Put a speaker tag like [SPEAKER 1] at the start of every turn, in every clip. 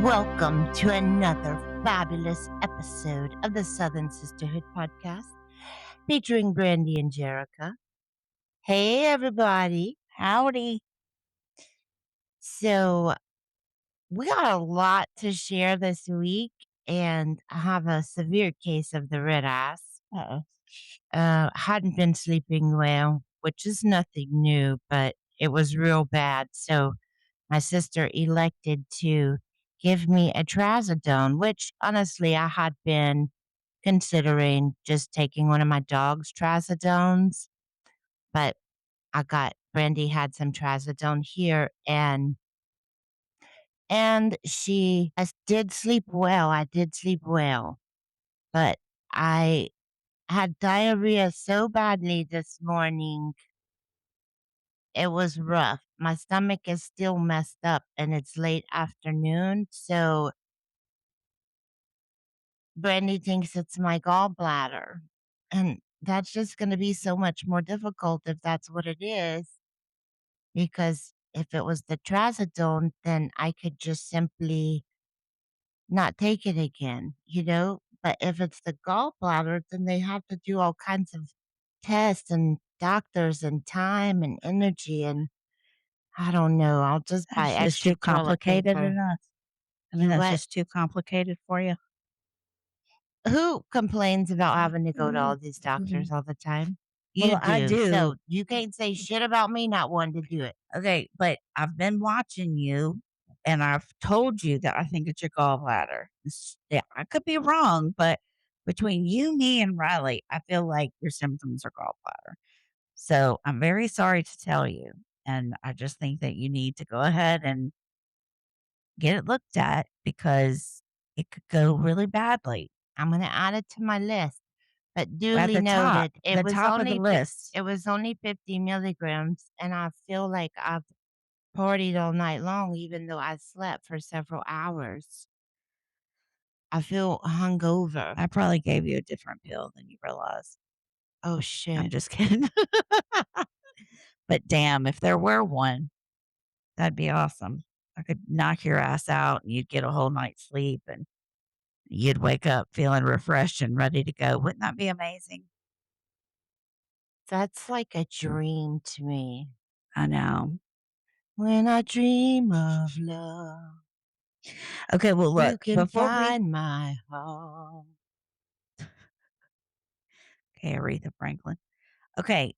[SPEAKER 1] Welcome to another fabulous episode of the Southern Sisterhood podcast featuring Brandy and Jerica. Hey, everybody.
[SPEAKER 2] Howdy.
[SPEAKER 1] So, we got a lot to share this week, and I have a severe case of the red ass.
[SPEAKER 2] Uh-oh.
[SPEAKER 1] Hadn't been sleeping well, which is nothing new, but it was real bad. So, my sister elected to give me a trazodone, which honestly I had been considering just taking one of my dog's trazodones, but Brandy had some trazodone here and I did sleep well. I did sleep well, but I had diarrhea so badly this morning. It was rough. My stomach is still messed up and it's late afternoon. So Brandy thinks it's my gallbladder. And that's just going to be so much more difficult if that's what it is. Because if it was the trazodone, then I could just simply not take it again, you know? But if it's the gallbladder, then they have to do all kinds of tests and doctors and time and energy. And I don't know. I'll just buy
[SPEAKER 2] That's just
[SPEAKER 1] extra
[SPEAKER 2] too
[SPEAKER 1] toilet
[SPEAKER 2] complicated
[SPEAKER 1] paper.
[SPEAKER 2] enough.
[SPEAKER 1] You
[SPEAKER 2] That's
[SPEAKER 1] what?
[SPEAKER 2] just too complicated for you.
[SPEAKER 1] Who complains about having to go to all these doctors all the time? You
[SPEAKER 2] Well, I
[SPEAKER 1] do.
[SPEAKER 2] do.
[SPEAKER 1] So you can't say shit about me not wanting to do it.
[SPEAKER 2] Okay, but I've been watching you and I've told you that I think it's your gallbladder. Yeah, I could be wrong, but between you, me, and Riley, I feel like your symptoms are gallbladder. So I'm very sorry to tell you. And I just think that you need to go ahead and get it looked at because it could go really badly.
[SPEAKER 1] I'm going to add it to my list. But
[SPEAKER 2] At
[SPEAKER 1] duly
[SPEAKER 2] the top,
[SPEAKER 1] noted, it
[SPEAKER 2] the
[SPEAKER 1] was
[SPEAKER 2] top of the
[SPEAKER 1] only
[SPEAKER 2] list.
[SPEAKER 1] it was only 50 milligrams, and I feel like I've partied all night long, even though I slept for several hours. I feel hungover.
[SPEAKER 2] I probably gave you a different pill than you realize.
[SPEAKER 1] Oh
[SPEAKER 2] I'm
[SPEAKER 1] shit!
[SPEAKER 2] just kidding. But damn, if there were one, that'd be awesome. I could knock your ass out and you'd get a whole night's sleep and you'd wake up feeling refreshed and ready to go. Wouldn't that be amazing?
[SPEAKER 1] That's like a dream to me.
[SPEAKER 2] I know.
[SPEAKER 1] When I dream of love,
[SPEAKER 2] Okay, well,
[SPEAKER 1] you
[SPEAKER 2] look,
[SPEAKER 1] can find my heart.
[SPEAKER 2] Okay, Aretha Franklin. Okay,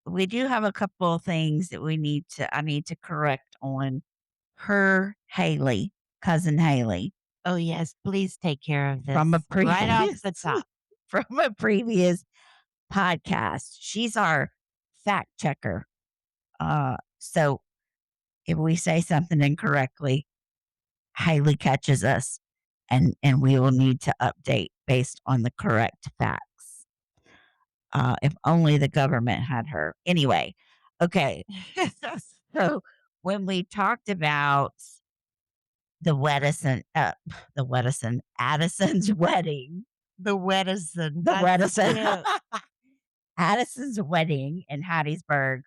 [SPEAKER 2] we do have a couple of things that I need to correct on her Haley, cousin Haley.
[SPEAKER 1] Oh yes, please take care of
[SPEAKER 2] From a
[SPEAKER 1] this right off the
[SPEAKER 2] previous
[SPEAKER 1] top.
[SPEAKER 2] from a previous podcast. She's our fact checker. So if we say something incorrectly, Haley catches us and we will need to update based on the correct facts. If only the government had her. Anyway, okay. So when we talked about the Wettison, Addison's wedding,
[SPEAKER 1] The Wedison.
[SPEAKER 2] the
[SPEAKER 1] That's
[SPEAKER 2] Wettison,
[SPEAKER 1] cute.
[SPEAKER 2] Addison's wedding in Hattiesburg,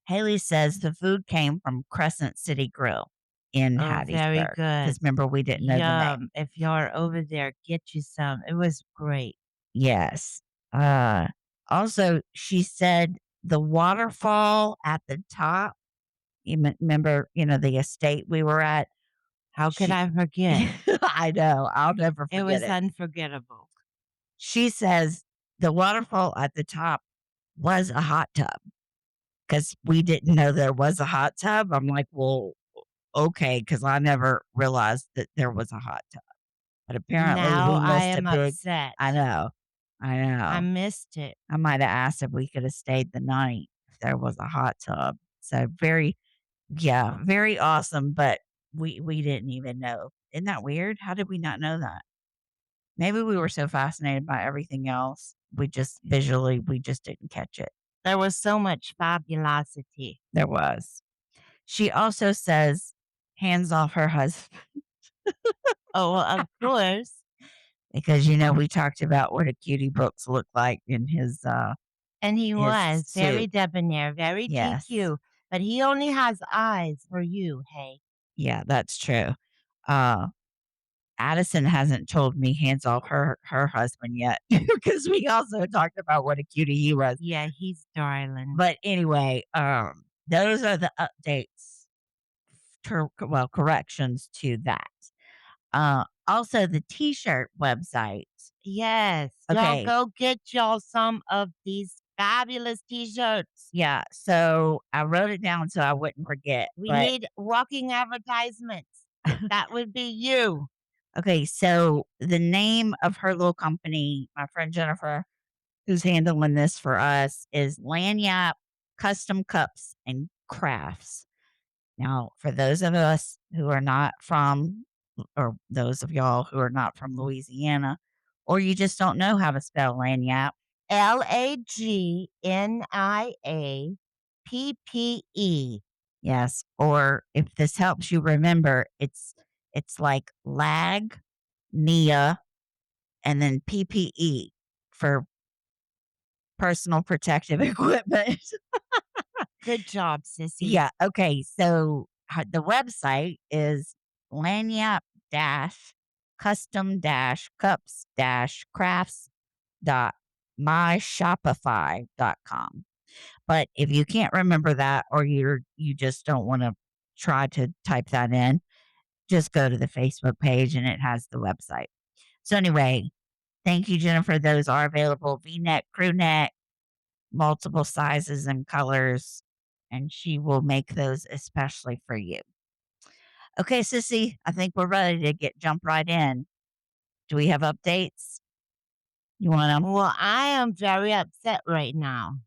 [SPEAKER 2] Haley says the food came from Crescent City Grill in
[SPEAKER 1] Oh, very
[SPEAKER 2] Hattiesburg.
[SPEAKER 1] good.
[SPEAKER 2] Because remember, we didn't know the name.
[SPEAKER 1] Yum. If you're over there, get you some. It was great.
[SPEAKER 2] Yes. Also, she said the waterfall at the top. Remember, the estate we were at.
[SPEAKER 1] How could I forget?
[SPEAKER 2] I know. I'll never forget
[SPEAKER 1] It was
[SPEAKER 2] it.
[SPEAKER 1] unforgettable.
[SPEAKER 2] She says the waterfall at the top was a hot tub because we didn't know there was a hot tub. I'm like, well, okay, because I never realized that there was a hot tub. But apparently
[SPEAKER 1] Now
[SPEAKER 2] we
[SPEAKER 1] I
[SPEAKER 2] missed a
[SPEAKER 1] am
[SPEAKER 2] big.
[SPEAKER 1] upset.
[SPEAKER 2] I know.
[SPEAKER 1] I
[SPEAKER 2] I
[SPEAKER 1] missed it.
[SPEAKER 2] might have asked if we could have stayed the night if there was a hot tub. So very awesome. But we didn't even know. Isn't that weird? How did we not know that? Maybe we were so fascinated by everything else, we just didn't catch it.
[SPEAKER 1] There was so much fabulosity.
[SPEAKER 2] There was. She also says, hands off her husband.
[SPEAKER 1] Oh, well, of course.
[SPEAKER 2] Because, we talked about what a cutie books look like in his,
[SPEAKER 1] And he
[SPEAKER 2] his
[SPEAKER 1] was very
[SPEAKER 2] suit.
[SPEAKER 1] debonair, very
[SPEAKER 2] Yes.
[SPEAKER 1] GQ, but he only has eyes for you, hey.
[SPEAKER 2] Yeah, that's true. Uh, Addison hasn't told me hands off her husband yet because we also talked about what a cutie he was.
[SPEAKER 1] Yeah, he's darling.
[SPEAKER 2] But anyway, those are the updates well, corrections to that. Also the T-shirt website.
[SPEAKER 1] Yes, y'all
[SPEAKER 2] Okay,
[SPEAKER 1] go get y'all some of these fabulous t-shirts.
[SPEAKER 2] yeah, so I wrote it down so I wouldn't forget,
[SPEAKER 1] We
[SPEAKER 2] but
[SPEAKER 1] need walking advertisements. That would be you.
[SPEAKER 2] okay, so the name of her little company, my friend Jennifer, who's handling this for us, is Lanyap Custom Cups and Crafts. Now, for those of us who are not from, or those of y'all who are not from Louisiana, or you just don't know how to spell lanyap,
[SPEAKER 1] Lagniappe.
[SPEAKER 2] yes, or if this helps you remember, it's like lag, Nia, and then PPE for personal protective equipment.
[SPEAKER 1] Good job, sissy.
[SPEAKER 2] Yeah. Okay. So the website is lanyap dash custom dash cups dash crafts dot myshopify.com. But if you can't remember that or you just don't want to try to type that in, just go to the Facebook page and it has the website. So anyway, thank you, Jennifer. Those are available V-neck, crew neck, multiple sizes and colors, and she will make those especially for you. Okay, Sissy, I think we're ready to jump right in. Do we have updates? You want them
[SPEAKER 1] Well, I am very upset right now.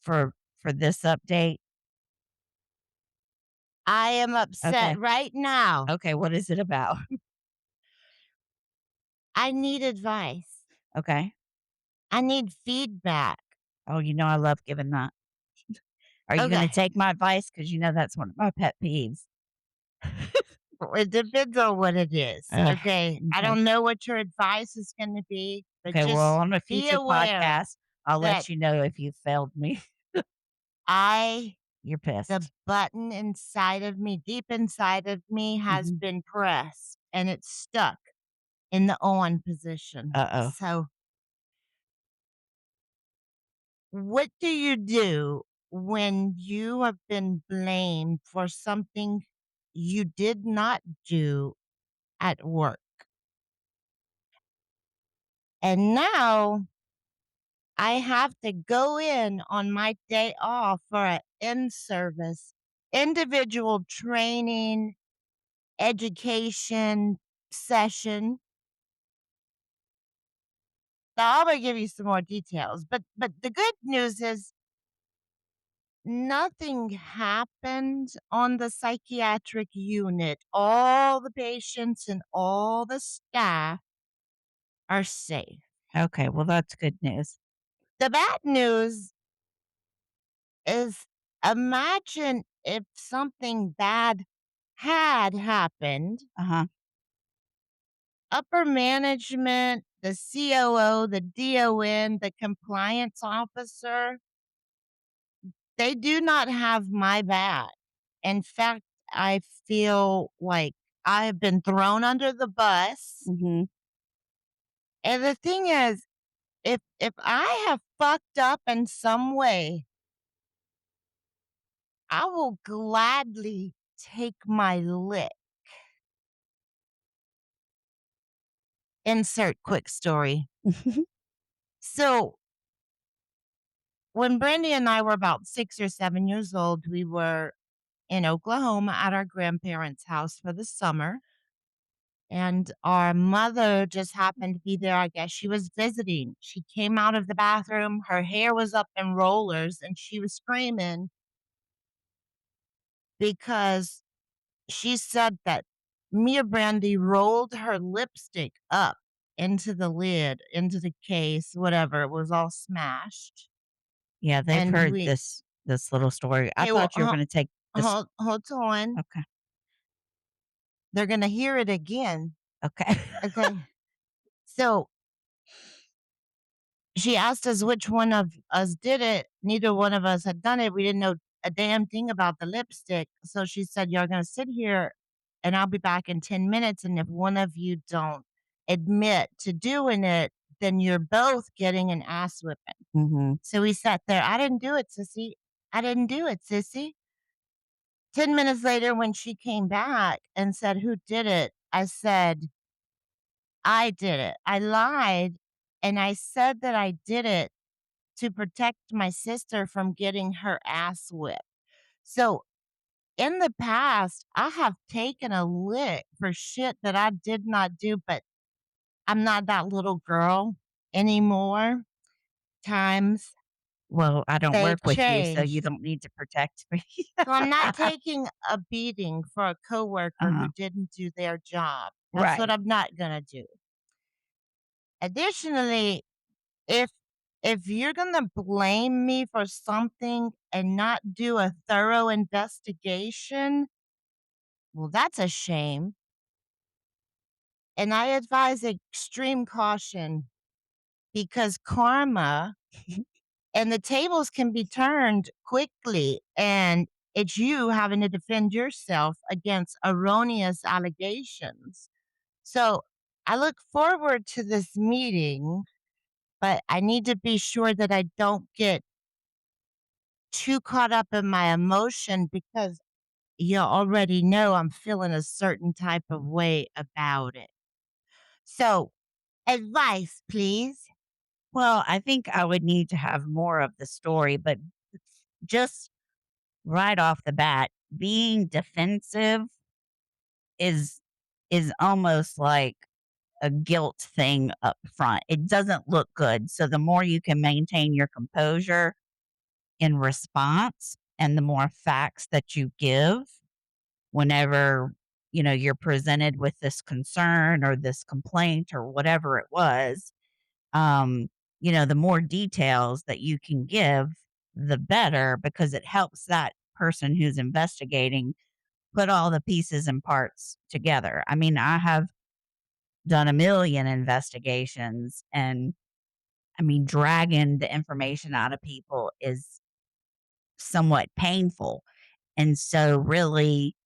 [SPEAKER 2] for this update?
[SPEAKER 1] I am upset
[SPEAKER 2] Okay.
[SPEAKER 1] right now.
[SPEAKER 2] Okay, what is it about?
[SPEAKER 1] I need advice.
[SPEAKER 2] Okay.
[SPEAKER 1] I need feedback.
[SPEAKER 2] Oh, I love giving that. Are you going to
[SPEAKER 1] Okay.
[SPEAKER 2] take my advice? Because that's one of my pet peeves.
[SPEAKER 1] Well, it depends on what it is.
[SPEAKER 2] Ugh,
[SPEAKER 1] Okay. I
[SPEAKER 2] okay.
[SPEAKER 1] don't know what your advice is going to be, but
[SPEAKER 2] Okay. Well,
[SPEAKER 1] just
[SPEAKER 2] on a
[SPEAKER 1] be
[SPEAKER 2] future
[SPEAKER 1] aware
[SPEAKER 2] podcast, I'll
[SPEAKER 1] that
[SPEAKER 2] let you know if you failed me.
[SPEAKER 1] I,
[SPEAKER 2] You're
[SPEAKER 1] the
[SPEAKER 2] pissed.
[SPEAKER 1] button inside of me, deep inside of me, has
[SPEAKER 2] Hmm.
[SPEAKER 1] been pressed and it's stuck in the on position.
[SPEAKER 2] Uh oh.
[SPEAKER 1] So, what do you do when you have been blamed for something you did not do at work? And now I have to go in on my day off for an in service, individual training, education session. Now, I'm gonna give you some more details, but the good news is nothing happened on the psychiatric unit. All the patients and all the staff are safe.
[SPEAKER 2] Okay. Well, that's good news.
[SPEAKER 1] The bad news is imagine if something bad had happened,
[SPEAKER 2] Uh huh.
[SPEAKER 1] upper management, the COO, the DON, the compliance officer, they do not have my back. In fact, I feel like I have been thrown under the bus.
[SPEAKER 2] Hmm.
[SPEAKER 1] And the thing is, if I have fucked up in some way, I will gladly take my lick. Insert quick story. So when Brandy and I were about 6 or 7 years old, we were in Oklahoma at our grandparents' house for the summer. And our mother just happened to be there. I guess she was visiting. She came out of the bathroom. Her hair was up in rollers and she was screaming because she said that Mia Brandy rolled her lipstick up into the lid, into the case, whatever. It was all smashed.
[SPEAKER 2] Yeah, they've
[SPEAKER 1] And
[SPEAKER 2] heard
[SPEAKER 1] we,
[SPEAKER 2] this little story. I
[SPEAKER 1] okay, well,
[SPEAKER 2] thought you were gonna take this.
[SPEAKER 1] hold on.
[SPEAKER 2] Okay,
[SPEAKER 1] They're going to hear it again.
[SPEAKER 2] okay.
[SPEAKER 1] Okay. So she asked us which one of us did it. Neither one of us had done it. We didn't know a damn thing about the lipstick. So she said, "You're going to sit here and I'll be back in 10 minutes. And if one of you don't admit to doing it, then you're both getting an ass whipping.
[SPEAKER 2] Mhm.
[SPEAKER 1] So we sat there. I didn't do it, sissy. I didn't do it, sissy. 10 minutes later, when she came back and said, "Who did it?" I said, "I did it." I lied, and I said that I did it to protect my sister from getting her ass whipped. So, in the past, I have taken a lick for shit that I did not do, but I'm not that little girl anymore. Times,
[SPEAKER 2] Well, I don't
[SPEAKER 1] they've
[SPEAKER 2] work with you, so you
[SPEAKER 1] changed.
[SPEAKER 2] don't need to protect me.
[SPEAKER 1] So I'm not taking a beating for a coworker who
[SPEAKER 2] Uh-huh.
[SPEAKER 1] didn't do their job. That's what
[SPEAKER 2] Right.
[SPEAKER 1] I'm not gonna do. Additionally, if if you're gonna blame me for something and not do a thorough investigation, well, that's a shame. And I advise extreme caution because karma and the tables can be turned quickly, and it's you having to defend yourself against erroneous allegations. So I look forward to this meeting, but I need to be sure that I don't get too caught up in my emotion because you already know I'm feeling a certain type of way about it. So, advice, please.
[SPEAKER 2] Well, I think I would need to have more of the story, but just right off the bat, being defensive is is almost like a guilt thing up front. It doesn't look good. So the more you can maintain your composure in response and the more facts that you give whenever, you're presented with this concern or this complaint or whatever it was, um, the more details that you can give, the better because it helps that person who's investigating put all the pieces and parts together. I mean, I have done a million investigations and I mean, dragging the information out of people is somewhat painful. And so, really,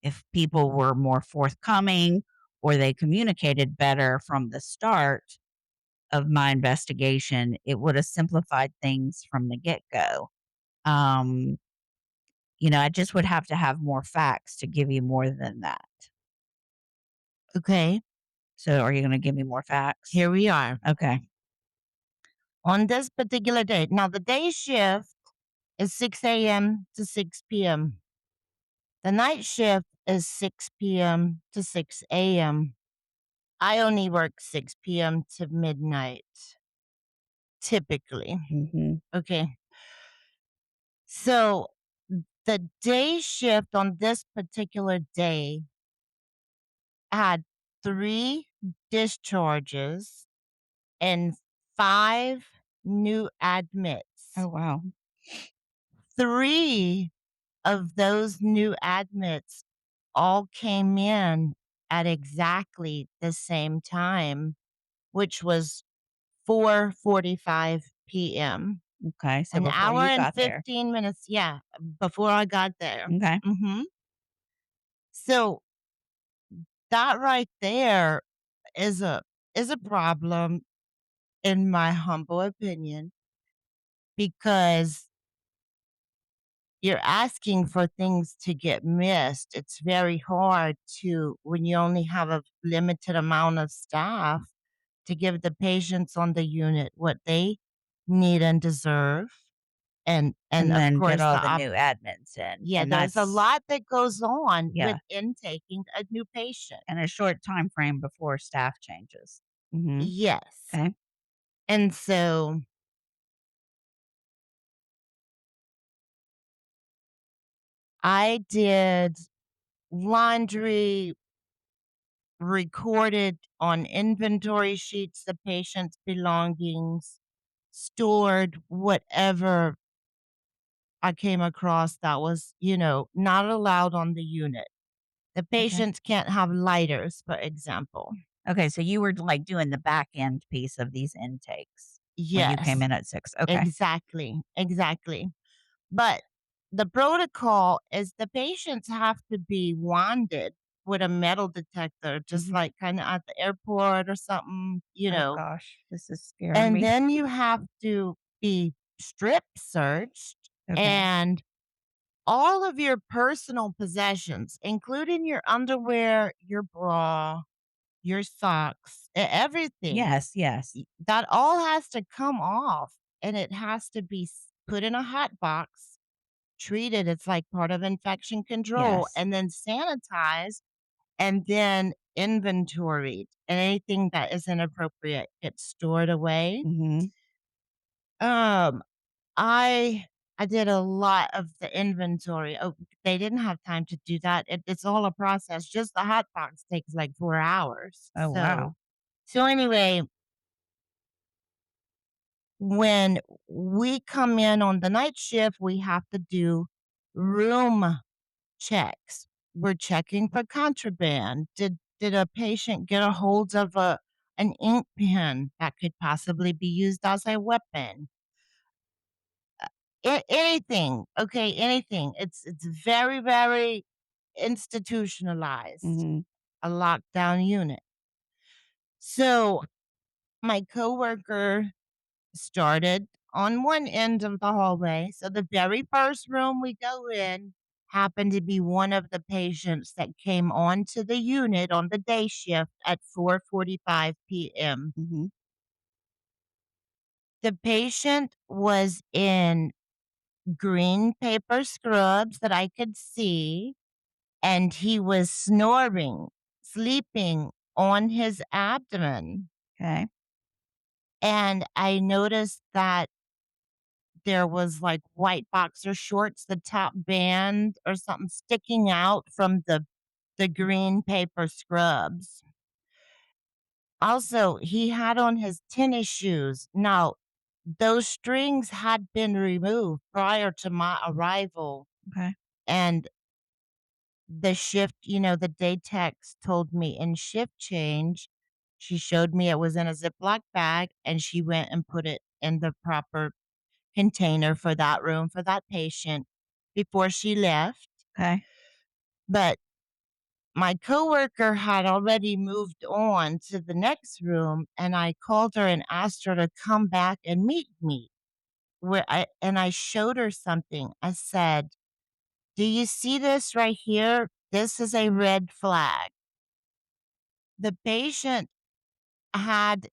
[SPEAKER 2] if people were more forthcoming or they communicated better from the start of my investigation, it would have simplified things from the get go. Um, I just would have to have more facts to give you more than that.
[SPEAKER 1] Okay,
[SPEAKER 2] So, are you going to give me more facts?
[SPEAKER 1] here we are.
[SPEAKER 2] Okay.
[SPEAKER 1] On this particular day, now the day shift is 6 a.m. to 6 p.m. The night shift is 6 p.m. to 6 a.m. I only work 6 p.m. to midnight, typically.
[SPEAKER 2] Hmm.
[SPEAKER 1] Okay. So the day shift on this particular day had 3 discharges and 5 new
[SPEAKER 2] Oh,
[SPEAKER 1] admits.
[SPEAKER 2] wow.
[SPEAKER 1] 3 of those new admits all came in at exactly the same time, which was 4:45 PM.
[SPEAKER 2] Okay. So,
[SPEAKER 1] An
[SPEAKER 2] before
[SPEAKER 1] hour
[SPEAKER 2] you
[SPEAKER 1] and
[SPEAKER 2] got there.
[SPEAKER 1] 15 minutes, yeah, before I got there.
[SPEAKER 2] Okay.
[SPEAKER 1] Mhm. So, that right there is a problem in my humble opinion because you're asking for things to get missed. It's very hard to when you only have a limited amount of staff to give the patients on the unit what they need and deserve. And
[SPEAKER 2] And
[SPEAKER 1] of
[SPEAKER 2] then get
[SPEAKER 1] course
[SPEAKER 2] all
[SPEAKER 1] the
[SPEAKER 2] the new admins in.
[SPEAKER 1] yeah,
[SPEAKER 2] And
[SPEAKER 1] there's a
[SPEAKER 2] that's,
[SPEAKER 1] lot that goes on with
[SPEAKER 2] yeah,
[SPEAKER 1] intaking a new patient.
[SPEAKER 2] and a short time frame before staff changes. Hmm.
[SPEAKER 1] Yes.
[SPEAKER 2] Okay.
[SPEAKER 1] And so I did laundry, recorded on inventory sheets the patient's belongings, stored whatever I came across that was, not allowed on the unit. The
[SPEAKER 2] Okay.
[SPEAKER 1] patients can't have lighters, for example.
[SPEAKER 2] Okay, so you were, like, doing the back end piece of these intakes when you came
[SPEAKER 1] Yes,
[SPEAKER 2] in at 6. Okay.
[SPEAKER 1] exactly, exactly. But the protocol is the patients have to be wanded. with a metal detector, just
[SPEAKER 2] Mhm.
[SPEAKER 1] like kinda at the airport or something,
[SPEAKER 2] Oh gosh, this is scaring
[SPEAKER 1] and
[SPEAKER 2] me.
[SPEAKER 1] then you have to be strip searched,
[SPEAKER 2] Okay.
[SPEAKER 1] and all of your personal possessions, including your underwear, your bra, your socks, everything,
[SPEAKER 2] Yes, yes.
[SPEAKER 1] that all has to come off, and it has to be put in a hot box, treated. It's like part of infection control,
[SPEAKER 2] Yes.
[SPEAKER 1] and then sanitized, and then inventoried. And anything that is inappropriate gets stored away.
[SPEAKER 2] Mhm.
[SPEAKER 1] Um, I I did a lot of the inventory. Oh, they didn't have time to do that. It's all a process. Just the hot box takes like 4 hours.
[SPEAKER 2] Oh,
[SPEAKER 1] So
[SPEAKER 2] wow.
[SPEAKER 1] so anyway, when we come in on the night shift, we have to do room checks. We're checking for contraband. Did a patient get a hold of an ink pen that could possibly be used as a weapon? Anything, okay, anything. It's very, very institutionalized,
[SPEAKER 2] Mhm.
[SPEAKER 1] a lockdown unit. So my coworker started on one end of the hallway. So the very first room we go in happened to be one of the patients that came onto the unit on the day shift at 4:45 p.m.
[SPEAKER 2] Mhm.
[SPEAKER 1] The patient was in green paper scrubs that I could see, and he was snoring, sleeping on his abdomen.
[SPEAKER 2] Okay.
[SPEAKER 1] And I noticed that there was like white boxer shorts, the top band or something sticking out from the green paper scrubs. Also, he had on his tennis shoes. Now, those strings had been removed prior to my arrival,
[SPEAKER 2] Okay.
[SPEAKER 1] and the shift, the day text told me in shift change, she showed me it was in a Ziploc bag, and she went and put it in the proper container for that room for that patient before she left.
[SPEAKER 2] Okay.
[SPEAKER 1] But my coworker had already moved on to the next room, and I called her and asked her to come back and meet me. I showed her something. I said, "Do you see this right here? This is a red flag." The patient had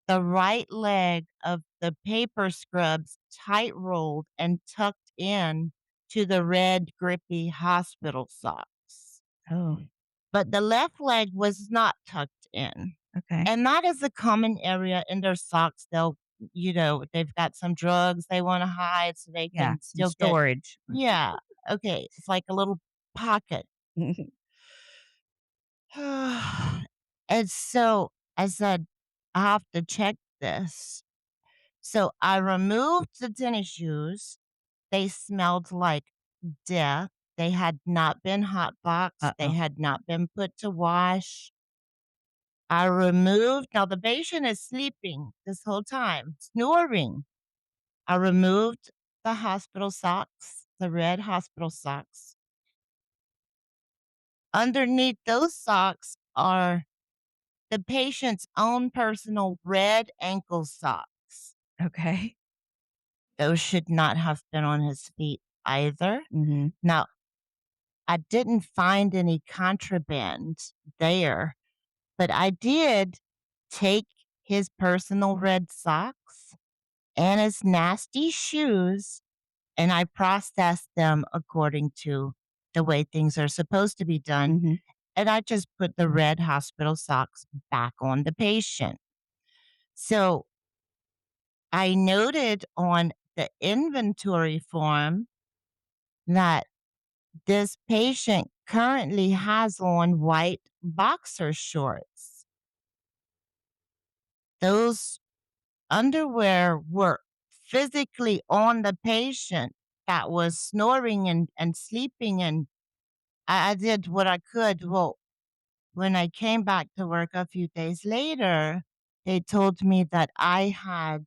[SPEAKER 1] the right leg of the paper scrubs tight rolled and tucked in to the red grippy hospital socks,
[SPEAKER 2] Oh,
[SPEAKER 1] but the left leg was not tucked in.
[SPEAKER 2] okay.
[SPEAKER 1] And that is a common area in their socks. They've got some drugs they want to hide so they
[SPEAKER 2] Yeah,
[SPEAKER 1] can
[SPEAKER 2] some
[SPEAKER 1] still get,
[SPEAKER 2] storage.
[SPEAKER 1] yeah, okay. It's like a little pocket. And so I said, I have to check this. So I removed the tennis shoes. They smelled like death. They had not been hot boxed. They
[SPEAKER 2] Uh-oh.
[SPEAKER 1] had not been put to wash. I removed, now the patient is sleeping this whole time, snoring. I removed the hospital socks, the red hospital socks. Underneath those socks are the patient's own personal red ankle socks.
[SPEAKER 2] Okay.
[SPEAKER 1] Those should not have been on his feet either.
[SPEAKER 2] Mhm.
[SPEAKER 1] Now, I didn't find any contraband there, but I did take his personal red socks and his nasty shoes, and I processed them according to the way things are supposed to be done.
[SPEAKER 2] Mhm.
[SPEAKER 1] And I just put the red hospital socks back on the patient. So I noted on the inventory form that this patient currently has on white boxer shorts. Those underwear were physically on the patient that was snoring and sleeping, and I did what I could. Well, when I came back to work a few days later, they told me that I had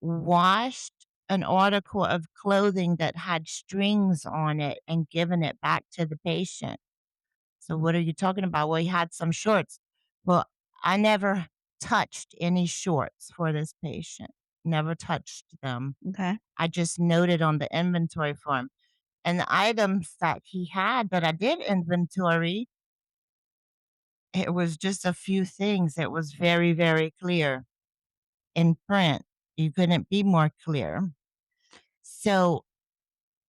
[SPEAKER 1] washed an article of clothing that had strings on it and given it back to the patient. So what are you talking about? Well, he had some shorts. Well, I never touched any shorts for this patient. Never touched them.
[SPEAKER 2] Okay.
[SPEAKER 1] I just noted on the inventory form. And the items that he had that I did inventory, it was just a few things. It was very, very clear in print. You couldn't be more clear. So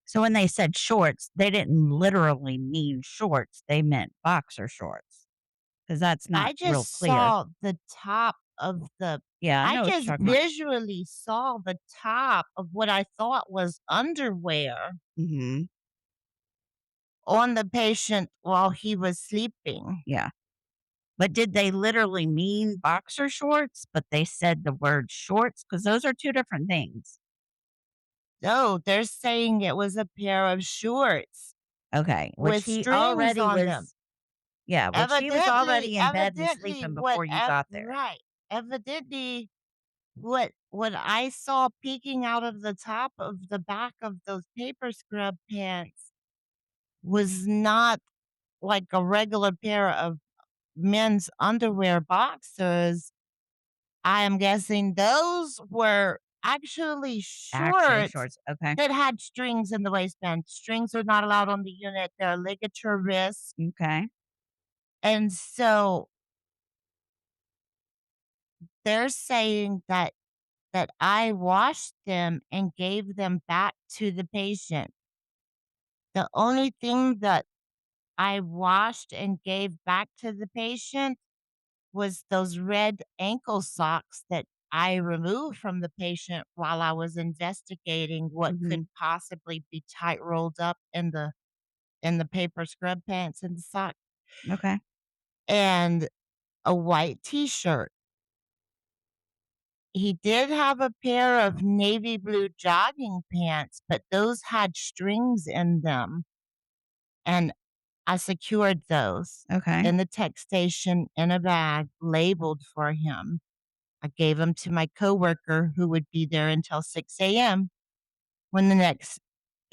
[SPEAKER 2] So when they said shorts, they didn't literally mean shorts. They meant boxer shorts because that's not
[SPEAKER 1] I
[SPEAKER 2] real
[SPEAKER 1] just
[SPEAKER 2] clear.
[SPEAKER 1] saw the top of the
[SPEAKER 2] Yeah, I
[SPEAKER 1] I
[SPEAKER 2] know what
[SPEAKER 1] just
[SPEAKER 2] you're talking about.
[SPEAKER 1] visually saw the top of what I thought was underwear
[SPEAKER 2] Hmm.
[SPEAKER 1] on the patient while he was sleeping.
[SPEAKER 2] Yeah. But did they literally mean boxer shorts, but they said the word shorts? Because those are two different things.
[SPEAKER 1] No, they're saying it was a pair of shorts
[SPEAKER 2] Okay. Which
[SPEAKER 1] with
[SPEAKER 2] he
[SPEAKER 1] strings
[SPEAKER 2] already
[SPEAKER 1] on them.
[SPEAKER 2] was, yeah, which he was
[SPEAKER 1] Evidently,
[SPEAKER 2] already in bed and
[SPEAKER 1] evidently
[SPEAKER 2] sleeping
[SPEAKER 1] what
[SPEAKER 2] before you
[SPEAKER 1] ev
[SPEAKER 2] got there.
[SPEAKER 1] right. Evidently what I saw peeking out of the top of the back of those paper scrub pants was not like a regular pair of men's underwear boxers. I am guessing those were actually
[SPEAKER 2] Actually,
[SPEAKER 1] shorts
[SPEAKER 2] shorts. Okay.
[SPEAKER 1] that had strings in the waistband. Strings are not allowed on the unit. They're ligature wrists.
[SPEAKER 2] Okay.
[SPEAKER 1] And so they're saying that I washed them and gave them back to the patient. The only thing that I washed and gave back to the patient was those red ankle socks that I removed from the patient while I was investigating what could
[SPEAKER 2] Hmm.
[SPEAKER 1] possibly be tight rolled up in the paper scrub pants and the sock,
[SPEAKER 2] Okay.
[SPEAKER 1] and a white t-shirt. He did have a pair of navy blue jogging pants, but those had strings in them, and I secured those
[SPEAKER 2] Okay.
[SPEAKER 1] in the tech station in a bag labeled for him. I gave them to my coworker who would be there until 6 a.m. When the next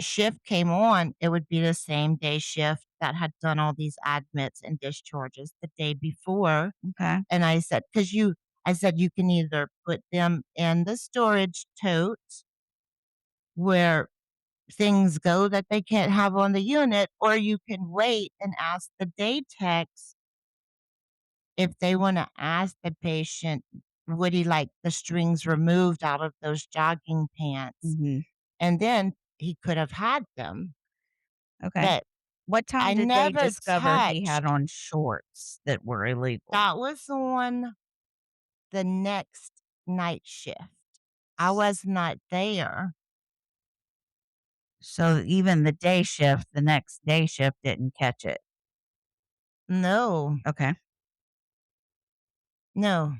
[SPEAKER 1] shift came on, it would be the same day shift that had done all these admits and discharges the day before.
[SPEAKER 2] Okay.
[SPEAKER 1] And I said, you can either put them in the storage totes where things go that they can't have on the unit, or you can wait and ask the day techs if they want to ask the patient, would he like the strings removed out of those jogging pants?
[SPEAKER 2] Hmm.
[SPEAKER 1] And then he could have had them,
[SPEAKER 2] Okay.
[SPEAKER 1] but
[SPEAKER 2] What time
[SPEAKER 1] I
[SPEAKER 2] did they
[SPEAKER 1] never
[SPEAKER 2] discover he had
[SPEAKER 1] touched.
[SPEAKER 2] on shorts that were illegal?
[SPEAKER 1] That was on the next night shift. I was not there.
[SPEAKER 2] So even the day shift, the next day shift didn't catch it.
[SPEAKER 1] No,
[SPEAKER 2] Okay.
[SPEAKER 1] no.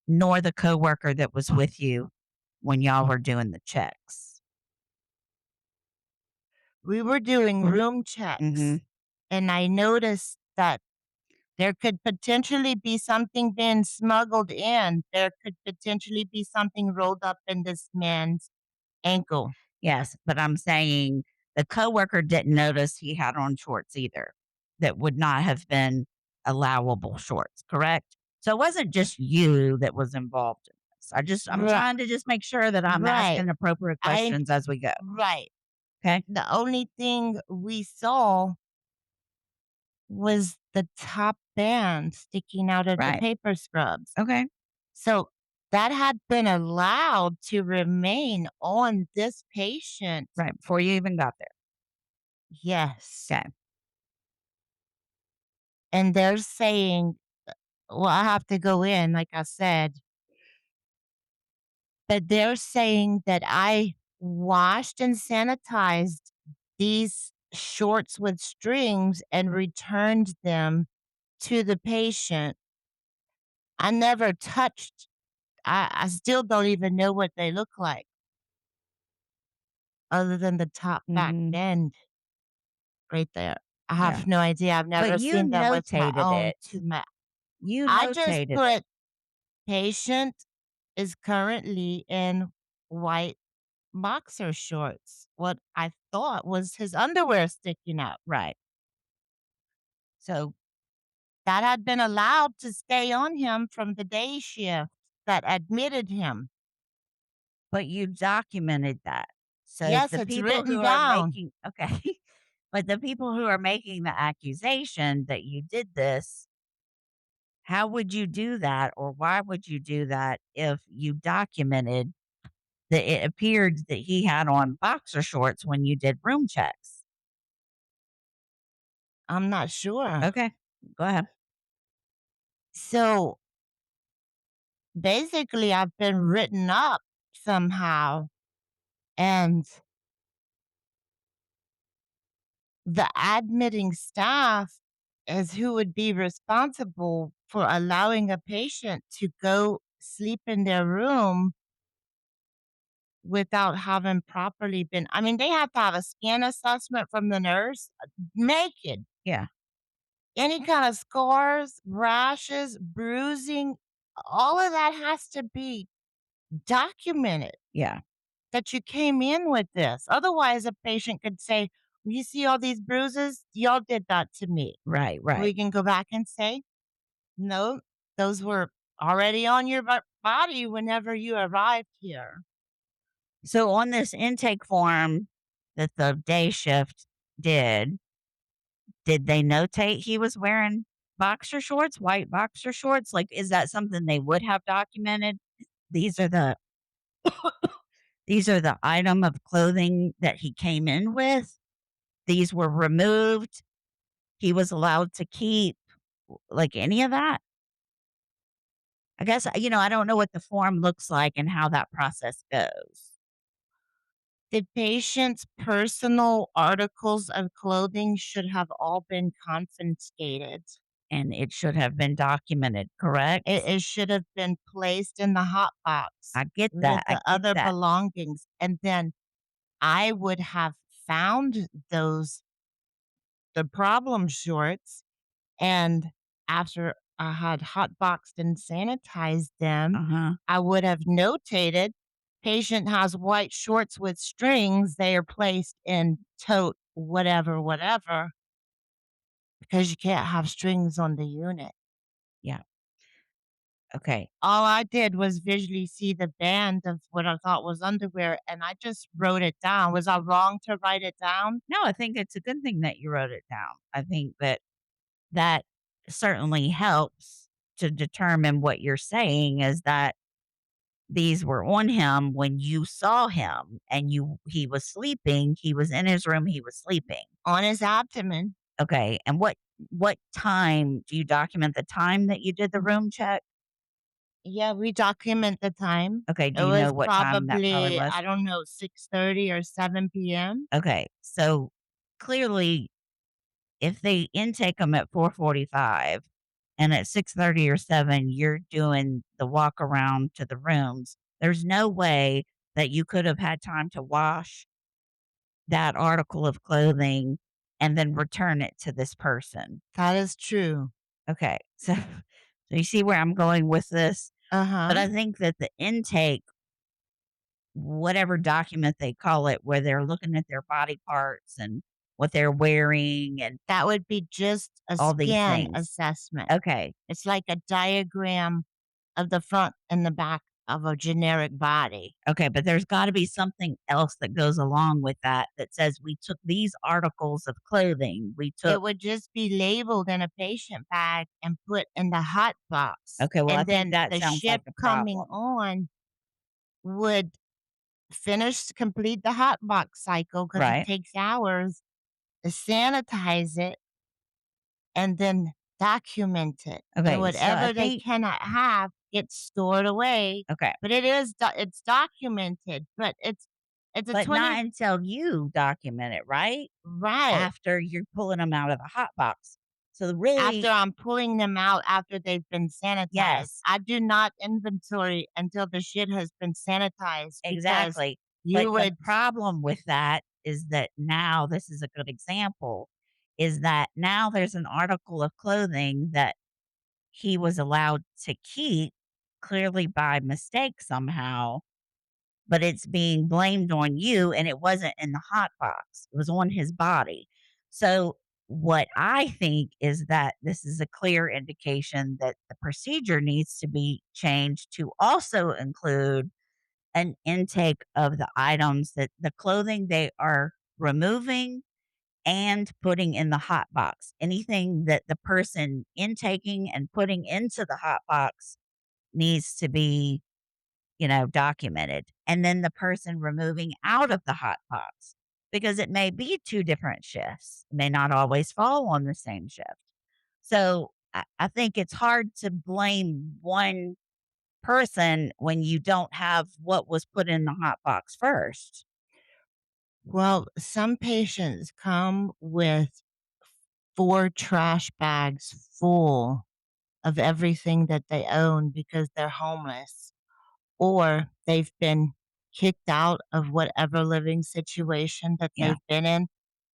[SPEAKER 2] Nor the coworker that was with you when y'all were doing the checks.
[SPEAKER 1] We were doing room
[SPEAKER 2] Mhm.
[SPEAKER 1] checks, and I noticed that there could potentially be something being smuggled in. There could potentially be something rolled up in this man's ankle.
[SPEAKER 2] Yes, but I'm saying the coworker didn't notice he had on shorts either. That would not have been allowable shorts, correct? So it wasn't just you that was involved in this. I'm
[SPEAKER 1] Ri
[SPEAKER 2] trying to just make sure that I'm
[SPEAKER 1] right.
[SPEAKER 2] asking appropriate
[SPEAKER 1] I
[SPEAKER 2] questions as we go.
[SPEAKER 1] right.
[SPEAKER 2] Okay?
[SPEAKER 1] The only thing we saw was the top band sticking out of the
[SPEAKER 2] Right.
[SPEAKER 1] paper scrubs.
[SPEAKER 2] Okay.
[SPEAKER 1] So that had been allowed to remain on this patient.
[SPEAKER 2] Right. Before you even got there.
[SPEAKER 1] Yes.
[SPEAKER 2] Okay.
[SPEAKER 1] And they're saying, well, I have to go in, like I said, but they're saying that I washed and sanitized these shorts with strings and returned them to the patient. I never touched. I still don't even know what they look like other than the top back
[SPEAKER 2] Mhm.
[SPEAKER 1] bend right there. I
[SPEAKER 2] Yeah.
[SPEAKER 1] have no idea. I've
[SPEAKER 2] But
[SPEAKER 1] never
[SPEAKER 2] you
[SPEAKER 1] seen them with my
[SPEAKER 2] notated
[SPEAKER 1] own
[SPEAKER 2] it.
[SPEAKER 1] 2 ma
[SPEAKER 2] You
[SPEAKER 1] I just
[SPEAKER 2] notated it.
[SPEAKER 1] put patient is currently in white boxer shorts, what I thought was his underwear sticking out.
[SPEAKER 2] Right. So,
[SPEAKER 1] That had been allowed to stay on him from the day shift that admitted him.
[SPEAKER 2] but you documented that. So
[SPEAKER 1] Yes,
[SPEAKER 2] the
[SPEAKER 1] it's
[SPEAKER 2] people who
[SPEAKER 1] written
[SPEAKER 2] are
[SPEAKER 1] down.
[SPEAKER 2] making okay, but the people who are making the accusation that you did this, how would you do that or why would you do that if you documented that it appeared that he had on boxer shorts when you did room checks?
[SPEAKER 1] I'm not sure.
[SPEAKER 2] Okay, go ahead.
[SPEAKER 1] So basically, I've been written up somehow, and the admitting staff is who would be responsible for allowing a patient to go sleep in their room without having properly been. I mean, they have to have a skin assessment from the nurse, naked.
[SPEAKER 2] Yeah,
[SPEAKER 1] Any kind of scars, rashes, bruising, all of that has to be documented
[SPEAKER 2] yeah,
[SPEAKER 1] that you came in with this. Otherwise, a patient could say, "Well, you see all these bruises? Y'all did that to me."
[SPEAKER 2] right, right.
[SPEAKER 1] We can go back and say, "No, those were already on your body whenever you arrived here."
[SPEAKER 2] So on this intake form that the day shift did they notate he was wearing boxer shorts, white boxer shorts? Like, is that something they would have documented? These are the these are the item of clothing that he came in with. These were removed. He was allowed to keep like any of that. I guess, I don't know what the form looks like and how that process goes.
[SPEAKER 1] The patient's personal articles of clothing should have all been confiscated.
[SPEAKER 2] And it should have been documented, correct?
[SPEAKER 1] It should have been placed in the hot box
[SPEAKER 2] I get
[SPEAKER 1] with
[SPEAKER 2] that. I
[SPEAKER 1] the
[SPEAKER 2] get
[SPEAKER 1] other
[SPEAKER 2] that.
[SPEAKER 1] belongings, and then I would have found the problem shorts, and after I had hot boxed and sanitized them,
[SPEAKER 2] Uh-huh.
[SPEAKER 1] I would have notated, patient has white shorts with strings, they are placed in tote whatever, whatever, because you can't have strings on the unit.
[SPEAKER 2] Yeah. Okay.
[SPEAKER 1] All I did was visually see the band of what I thought was underwear, and I just wrote it down. Was I wrong to write it down?
[SPEAKER 2] No, I think it's a good thing that you wrote it down. I think that that certainly helps to determine what you're saying is that these were on him when you saw him and he was sleeping, he was in his room, he was sleeping.
[SPEAKER 1] On his abdomen.
[SPEAKER 2] Okay. And what time do you document the time that you did the room check?
[SPEAKER 1] Yeah, we document the time.
[SPEAKER 2] Okay,
[SPEAKER 1] It
[SPEAKER 2] do you know
[SPEAKER 1] was
[SPEAKER 2] what time that probably
[SPEAKER 1] probably,
[SPEAKER 2] was?
[SPEAKER 1] I don't know, 6:30 or 7 PM.
[SPEAKER 2] Okay. So clearly if they intake them at 4:45 and at 6:30 or 7 you're doing the walk around to the rooms, there's no way that you could have had time to wash that article of clothing and then return it to this person.
[SPEAKER 1] That is true.
[SPEAKER 2] Okay. So you see where I'm going with this? But
[SPEAKER 1] Uh-huh.
[SPEAKER 2] I think that the intake, whatever document they call it, where they're looking at their body parts and what they're wearing and
[SPEAKER 1] That would be just a
[SPEAKER 2] all these
[SPEAKER 1] skin
[SPEAKER 2] things.
[SPEAKER 1] assessment.
[SPEAKER 2] Okay.
[SPEAKER 1] It's like a diagram of the front and the back of a generic body.
[SPEAKER 2] Okay, but there's gotta be something else that goes along with that, that says we took these articles of clothing. We
[SPEAKER 1] It
[SPEAKER 2] took
[SPEAKER 1] would just be labeled in a patient bag and put in the hot box,
[SPEAKER 2] okay, well, I
[SPEAKER 1] and
[SPEAKER 2] think
[SPEAKER 1] then
[SPEAKER 2] that
[SPEAKER 1] the
[SPEAKER 2] sounds like
[SPEAKER 1] shift
[SPEAKER 2] a
[SPEAKER 1] coming
[SPEAKER 2] problem.
[SPEAKER 1] on would complete the hot box cycle because it
[SPEAKER 2] Right.
[SPEAKER 1] takes hours to sanitize it and then document it. And
[SPEAKER 2] Okay, so I
[SPEAKER 1] whatever they
[SPEAKER 2] think
[SPEAKER 1] cannot have gets stored away,
[SPEAKER 2] okay,
[SPEAKER 1] but it's documented, but it's a
[SPEAKER 2] but
[SPEAKER 1] 20.
[SPEAKER 2] not until you document it, right?
[SPEAKER 1] Right.
[SPEAKER 2] After you're pulling them out of the hot box. So
[SPEAKER 1] After
[SPEAKER 2] really
[SPEAKER 1] I'm pulling them out after they've been sanitized.
[SPEAKER 2] yes,
[SPEAKER 1] I do not inventory until the shit has been sanitized because
[SPEAKER 2] exactly. But
[SPEAKER 1] you
[SPEAKER 2] the
[SPEAKER 1] would
[SPEAKER 2] problem with that is that now this is a good example, is that now there's an article of clothing that he was allowed to keep, clearly by mistake somehow, but it's being blamed on you, and it wasn't in the hot box. It was on his body. So what I think is that this is a clear indication that the procedure needs to be changed to also include an intake of the items that the clothing they are removing and putting in the hot box. Anything that the person intaking and putting into the hot box needs to be, documented. And then the person removing out of the hot box, because it may be two different shifts, may not always fall on the same shift. So I think it's hard to blame one person when you don't have what was put in the hot box first.
[SPEAKER 1] Well, some patients come with 4 trash bags full of everything that they own because they're homeless, or they've been kicked out of whatever living situation that
[SPEAKER 2] Yeah.
[SPEAKER 1] they've been in,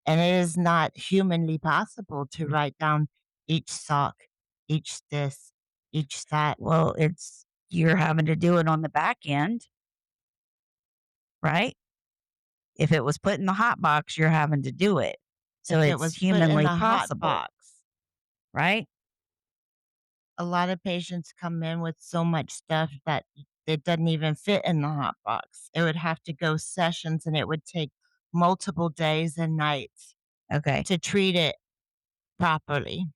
[SPEAKER 1] and it is not humanly possible to write down each sock, each this, each that.
[SPEAKER 2] Well, you're having to do it on the back end, right? If it was put in the hot box, you're having to do it. So
[SPEAKER 1] If it
[SPEAKER 2] it's
[SPEAKER 1] was put in
[SPEAKER 2] humanly
[SPEAKER 1] the hot
[SPEAKER 2] possible,
[SPEAKER 1] box,
[SPEAKER 2] right?
[SPEAKER 1] a lot of patients come in with so much stuff that it doesn't even fit in the hot box. It would have to go sessions, and it would take multiple days and nights
[SPEAKER 2] Okay.
[SPEAKER 1] to treat it properly.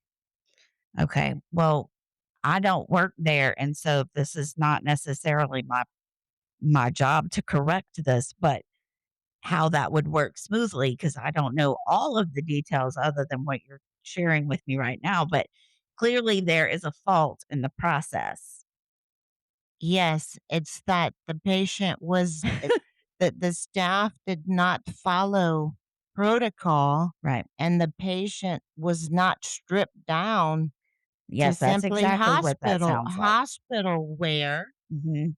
[SPEAKER 2] Okay. Well, I don't work there, and so this is not necessarily my job to correct this, but how that would work smoothly, because I don't know all of the details other than what you're sharing with me right now, but clearly there is a fault in the process.
[SPEAKER 1] Yes, it's that the patient was that the staff did not follow protocol,
[SPEAKER 2] Right.
[SPEAKER 1] and the patient was not stripped down to
[SPEAKER 2] Yes, that's
[SPEAKER 1] simply
[SPEAKER 2] exactly what that sounds like.
[SPEAKER 1] hospital wear
[SPEAKER 2] Mhm.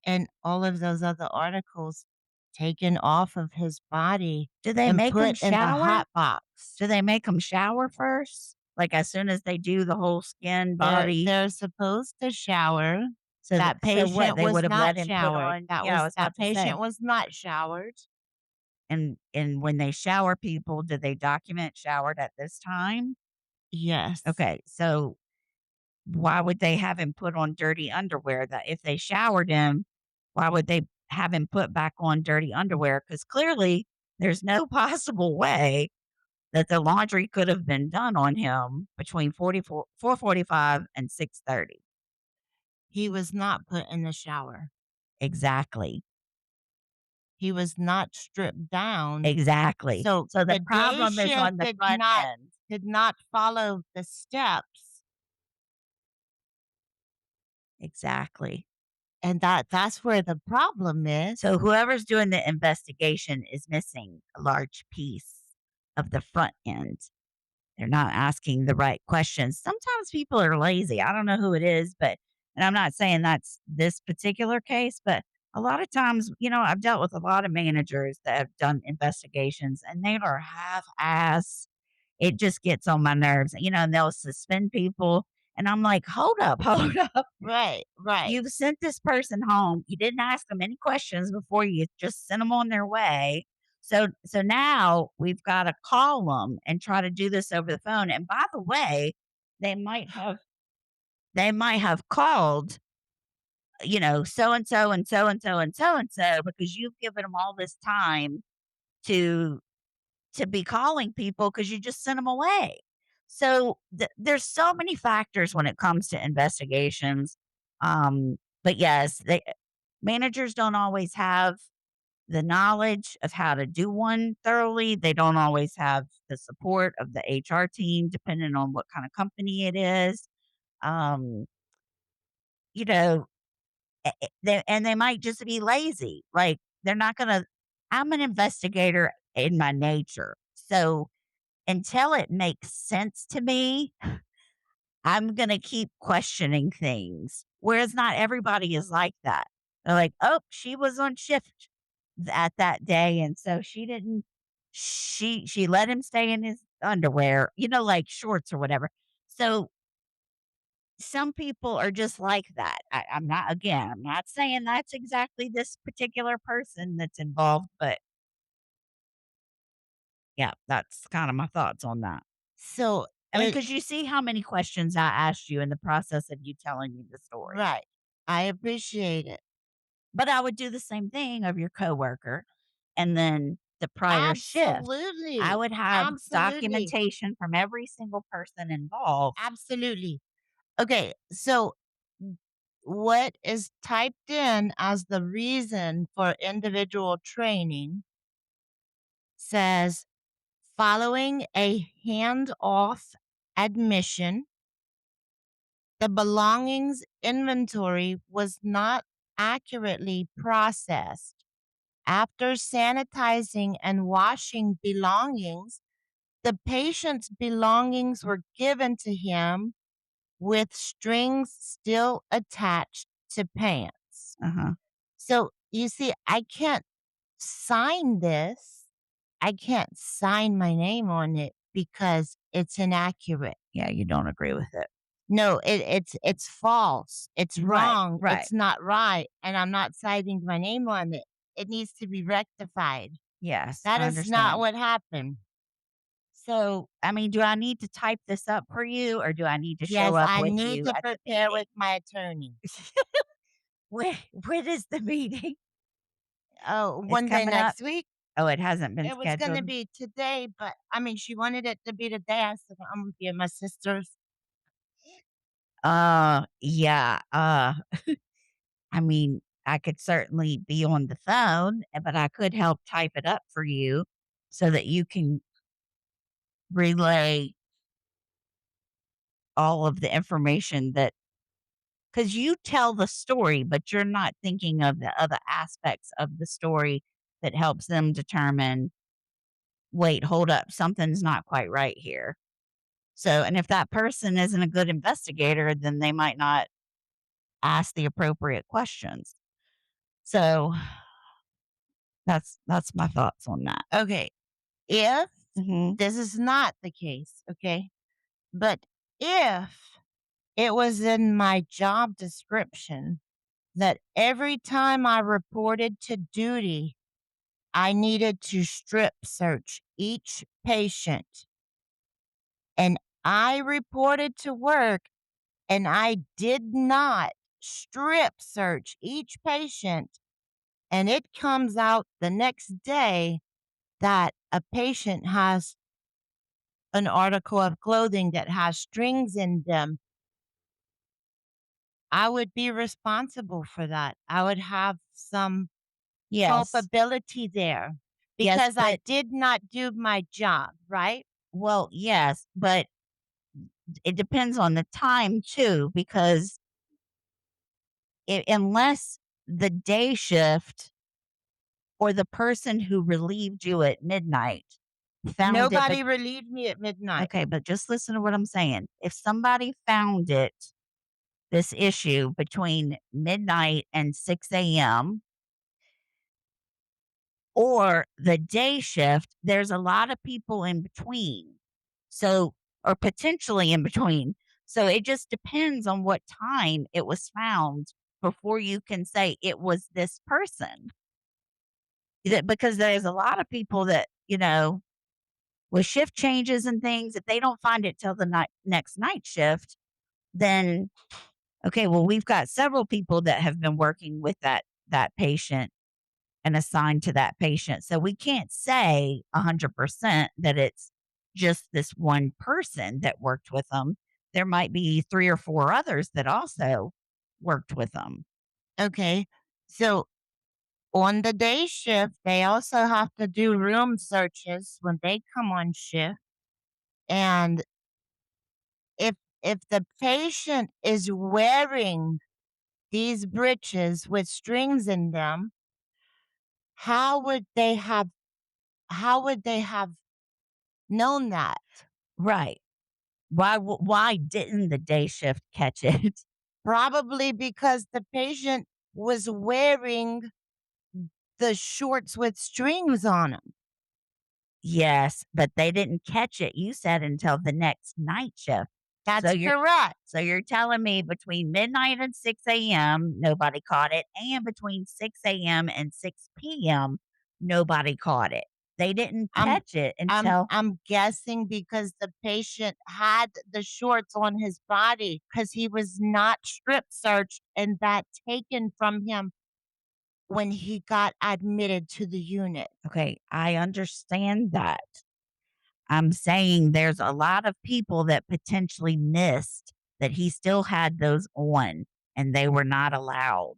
[SPEAKER 1] and all of those other articles taken off of his body
[SPEAKER 2] Do they
[SPEAKER 1] and
[SPEAKER 2] make them
[SPEAKER 1] put in the
[SPEAKER 2] shower?
[SPEAKER 1] hot box.
[SPEAKER 2] Do they make them shower first? Like, as soon as they do the whole skin, body?
[SPEAKER 1] They're supposed to shower. That
[SPEAKER 2] So what,
[SPEAKER 1] patient
[SPEAKER 2] they
[SPEAKER 1] was
[SPEAKER 2] would have let
[SPEAKER 1] not
[SPEAKER 2] him put
[SPEAKER 1] showered.
[SPEAKER 2] on, yeah, I was
[SPEAKER 1] That
[SPEAKER 2] about to
[SPEAKER 1] patient
[SPEAKER 2] say.
[SPEAKER 1] was not showered.
[SPEAKER 2] And when they shower people, do they document showered at this time?
[SPEAKER 1] Yes.
[SPEAKER 2] Okay, so why would they have him put on dirty underwear? That if they showered him, why would they have him put back on dirty underwear? Because clearly there's no possible way that the laundry could have been done on him between 4:45 and 6:30.
[SPEAKER 1] He was not put in the shower.
[SPEAKER 2] Exactly.
[SPEAKER 1] He was not stripped down.
[SPEAKER 2] Exactly.
[SPEAKER 1] So
[SPEAKER 2] So the
[SPEAKER 1] the day
[SPEAKER 2] problem is
[SPEAKER 1] shift
[SPEAKER 2] on the front end.
[SPEAKER 1] did not follow the steps,
[SPEAKER 2] Exactly.
[SPEAKER 1] and that's where the problem is.
[SPEAKER 2] So whoever's doing the investigation is missing a large piece of the front end. They're not asking the right questions. Sometimes people are lazy. I don't know who it is, but and I'm not saying that's this particular case, but a lot of times, I've dealt with a lot of managers that have done investigations and they are half ass. It just gets on my nerves, and they'll suspend people. And I'm like, hold up, hold up.
[SPEAKER 1] Right, right.
[SPEAKER 2] You've sent this person home. You didn't ask them any questions before you just sent them on their way. So now we've got to call them and try to do this over the phone. And by the way, they might have they might have called, so and so and so and so and so and so, because you've given them all this time to be calling people because you just sent them away. So there's so many factors when it comes to investigations. But yes, managers don't always have the knowledge of how to do one thoroughly. They don't always have the support of the HR team, depending on what kind of company it is. Um, you know, they might just be lazy. Like they're not gonna. I'm an investigator in my nature, so until it makes sense to me, I'm gonna keep questioning things. Whereas not everybody is like that. They're like, "Oh, she was on shift at that day, and so she didn't she let him stay in his underwear, like shorts or whatever." So some people are just like that. I'm not saying that's exactly this particular person that's involved, but Yeah, that's kinda my thoughts on that.
[SPEAKER 1] So
[SPEAKER 2] I mean,
[SPEAKER 1] it
[SPEAKER 2] because you see how many questions I asked you in the process of you telling me the story.
[SPEAKER 1] right. I appreciate it.
[SPEAKER 2] But I would do the same thing of your coworker, and then the prior shift. I
[SPEAKER 1] Absolutely.
[SPEAKER 2] would have
[SPEAKER 1] Absolutely.
[SPEAKER 2] documentation from every single person involved.
[SPEAKER 1] Absolutely. Okay, so what is typed in as the reason for individual training says following a hand-off admission, the belongings inventory was not accurately processed. After sanitizing and washing belongings, the patient's belongings were given to him with strings still attached to pants.
[SPEAKER 2] Uh-huh.
[SPEAKER 1] So you see, I can't sign this. I can't sign my name on it because it's inaccurate.
[SPEAKER 2] Yeah, you don't agree with it.
[SPEAKER 1] No, it's false. It's
[SPEAKER 2] Right,
[SPEAKER 1] wrong.
[SPEAKER 2] right.
[SPEAKER 1] It's not right, and I'm not signing my name on it. It needs to be rectified.
[SPEAKER 2] Yes,
[SPEAKER 1] That
[SPEAKER 2] I
[SPEAKER 1] is not
[SPEAKER 2] understand.
[SPEAKER 1] what happened.
[SPEAKER 2] So, I mean, do I need to type this up for you, or do I need to show
[SPEAKER 1] Yes,
[SPEAKER 2] up
[SPEAKER 1] I
[SPEAKER 2] with
[SPEAKER 1] need
[SPEAKER 2] you
[SPEAKER 1] to
[SPEAKER 2] at the
[SPEAKER 1] prepare
[SPEAKER 2] meeting?
[SPEAKER 1] with my attorney.
[SPEAKER 2] When is the meeting?
[SPEAKER 1] Oh,
[SPEAKER 2] It's
[SPEAKER 1] one day
[SPEAKER 2] coming up?
[SPEAKER 1] next week.
[SPEAKER 2] Oh, it hasn't been
[SPEAKER 1] It was gonna
[SPEAKER 2] scheduled?
[SPEAKER 1] be today, but I mean, she wanted it to be today. I said, I'm gonna be at my sister's.
[SPEAKER 2] Yeah, I mean, I could certainly be on the phone, but I could help type it up for you so that you can relay all of the information that, because you tell the story, but you're not thinking of the other aspects of the story that helps them determine, wait, hold up, something's not quite right here. So, and if that person isn't a good investigator, then they might not ask the appropriate questions. So that's my thoughts on that.
[SPEAKER 1] Okay, if
[SPEAKER 2] Hmm.
[SPEAKER 1] this is not the case, okay, but if it was in my job description that every time I reported to duty, I needed to strip search each patient, and I reported to work and I did not strip search each patient, and it comes out the next day that a patient has an article of clothing that has strings in them, I would be responsible for that. I would have some
[SPEAKER 2] Yes.
[SPEAKER 1] culpability there
[SPEAKER 2] Yes,
[SPEAKER 1] because I
[SPEAKER 2] but
[SPEAKER 1] did not do my job, right?
[SPEAKER 2] well, yes, but it depends on the time too, because unless the day shift or the person who relieved you at midnight found it, but
[SPEAKER 1] Nobody relieved me at midnight.
[SPEAKER 2] okay, but just listen to what I'm saying. If somebody found it, this issue between midnight and 6 a.m. or the day shift, there's a lot of people in between. So, or potentially in between. So it just depends on what time it was found before you can say it was this person. Because there's a lot of people that, with shift changes and things, if they don't find it till the next night shift, then okay, well, we've got several people that have been working with that patient and assigned to that patient. So we can't say 100% that it's just this one person that worked with them. There might be 3 or 4 others that also worked with them.
[SPEAKER 1] Okay. So on the day shift, they also have to do room searches when they come on shift. And if if the patient is wearing these breeches with strings in them, how would they have how would they have known that?
[SPEAKER 2] Right. Why didn't the day shift catch it?
[SPEAKER 1] Probably because the patient was wearing the shorts with strings on them.
[SPEAKER 2] Yes, but they didn't catch it, you said, until the next night shift. So
[SPEAKER 1] That's
[SPEAKER 2] you're
[SPEAKER 1] correct.
[SPEAKER 2] so you're telling me between midnight and 6 a.m., nobody caught it, and between 6 a.m. and 6 p.m., nobody caught it. they didn't
[SPEAKER 1] I'm
[SPEAKER 2] catch it
[SPEAKER 1] I'm
[SPEAKER 2] until
[SPEAKER 1] I'm guessing because the patient had the shorts on his body because he was not strip searched and that taken from him when he got admitted to the unit.
[SPEAKER 2] okay, I understand that. I'm saying there's a lot of people that potentially missed that he still had those on and they were not allowed.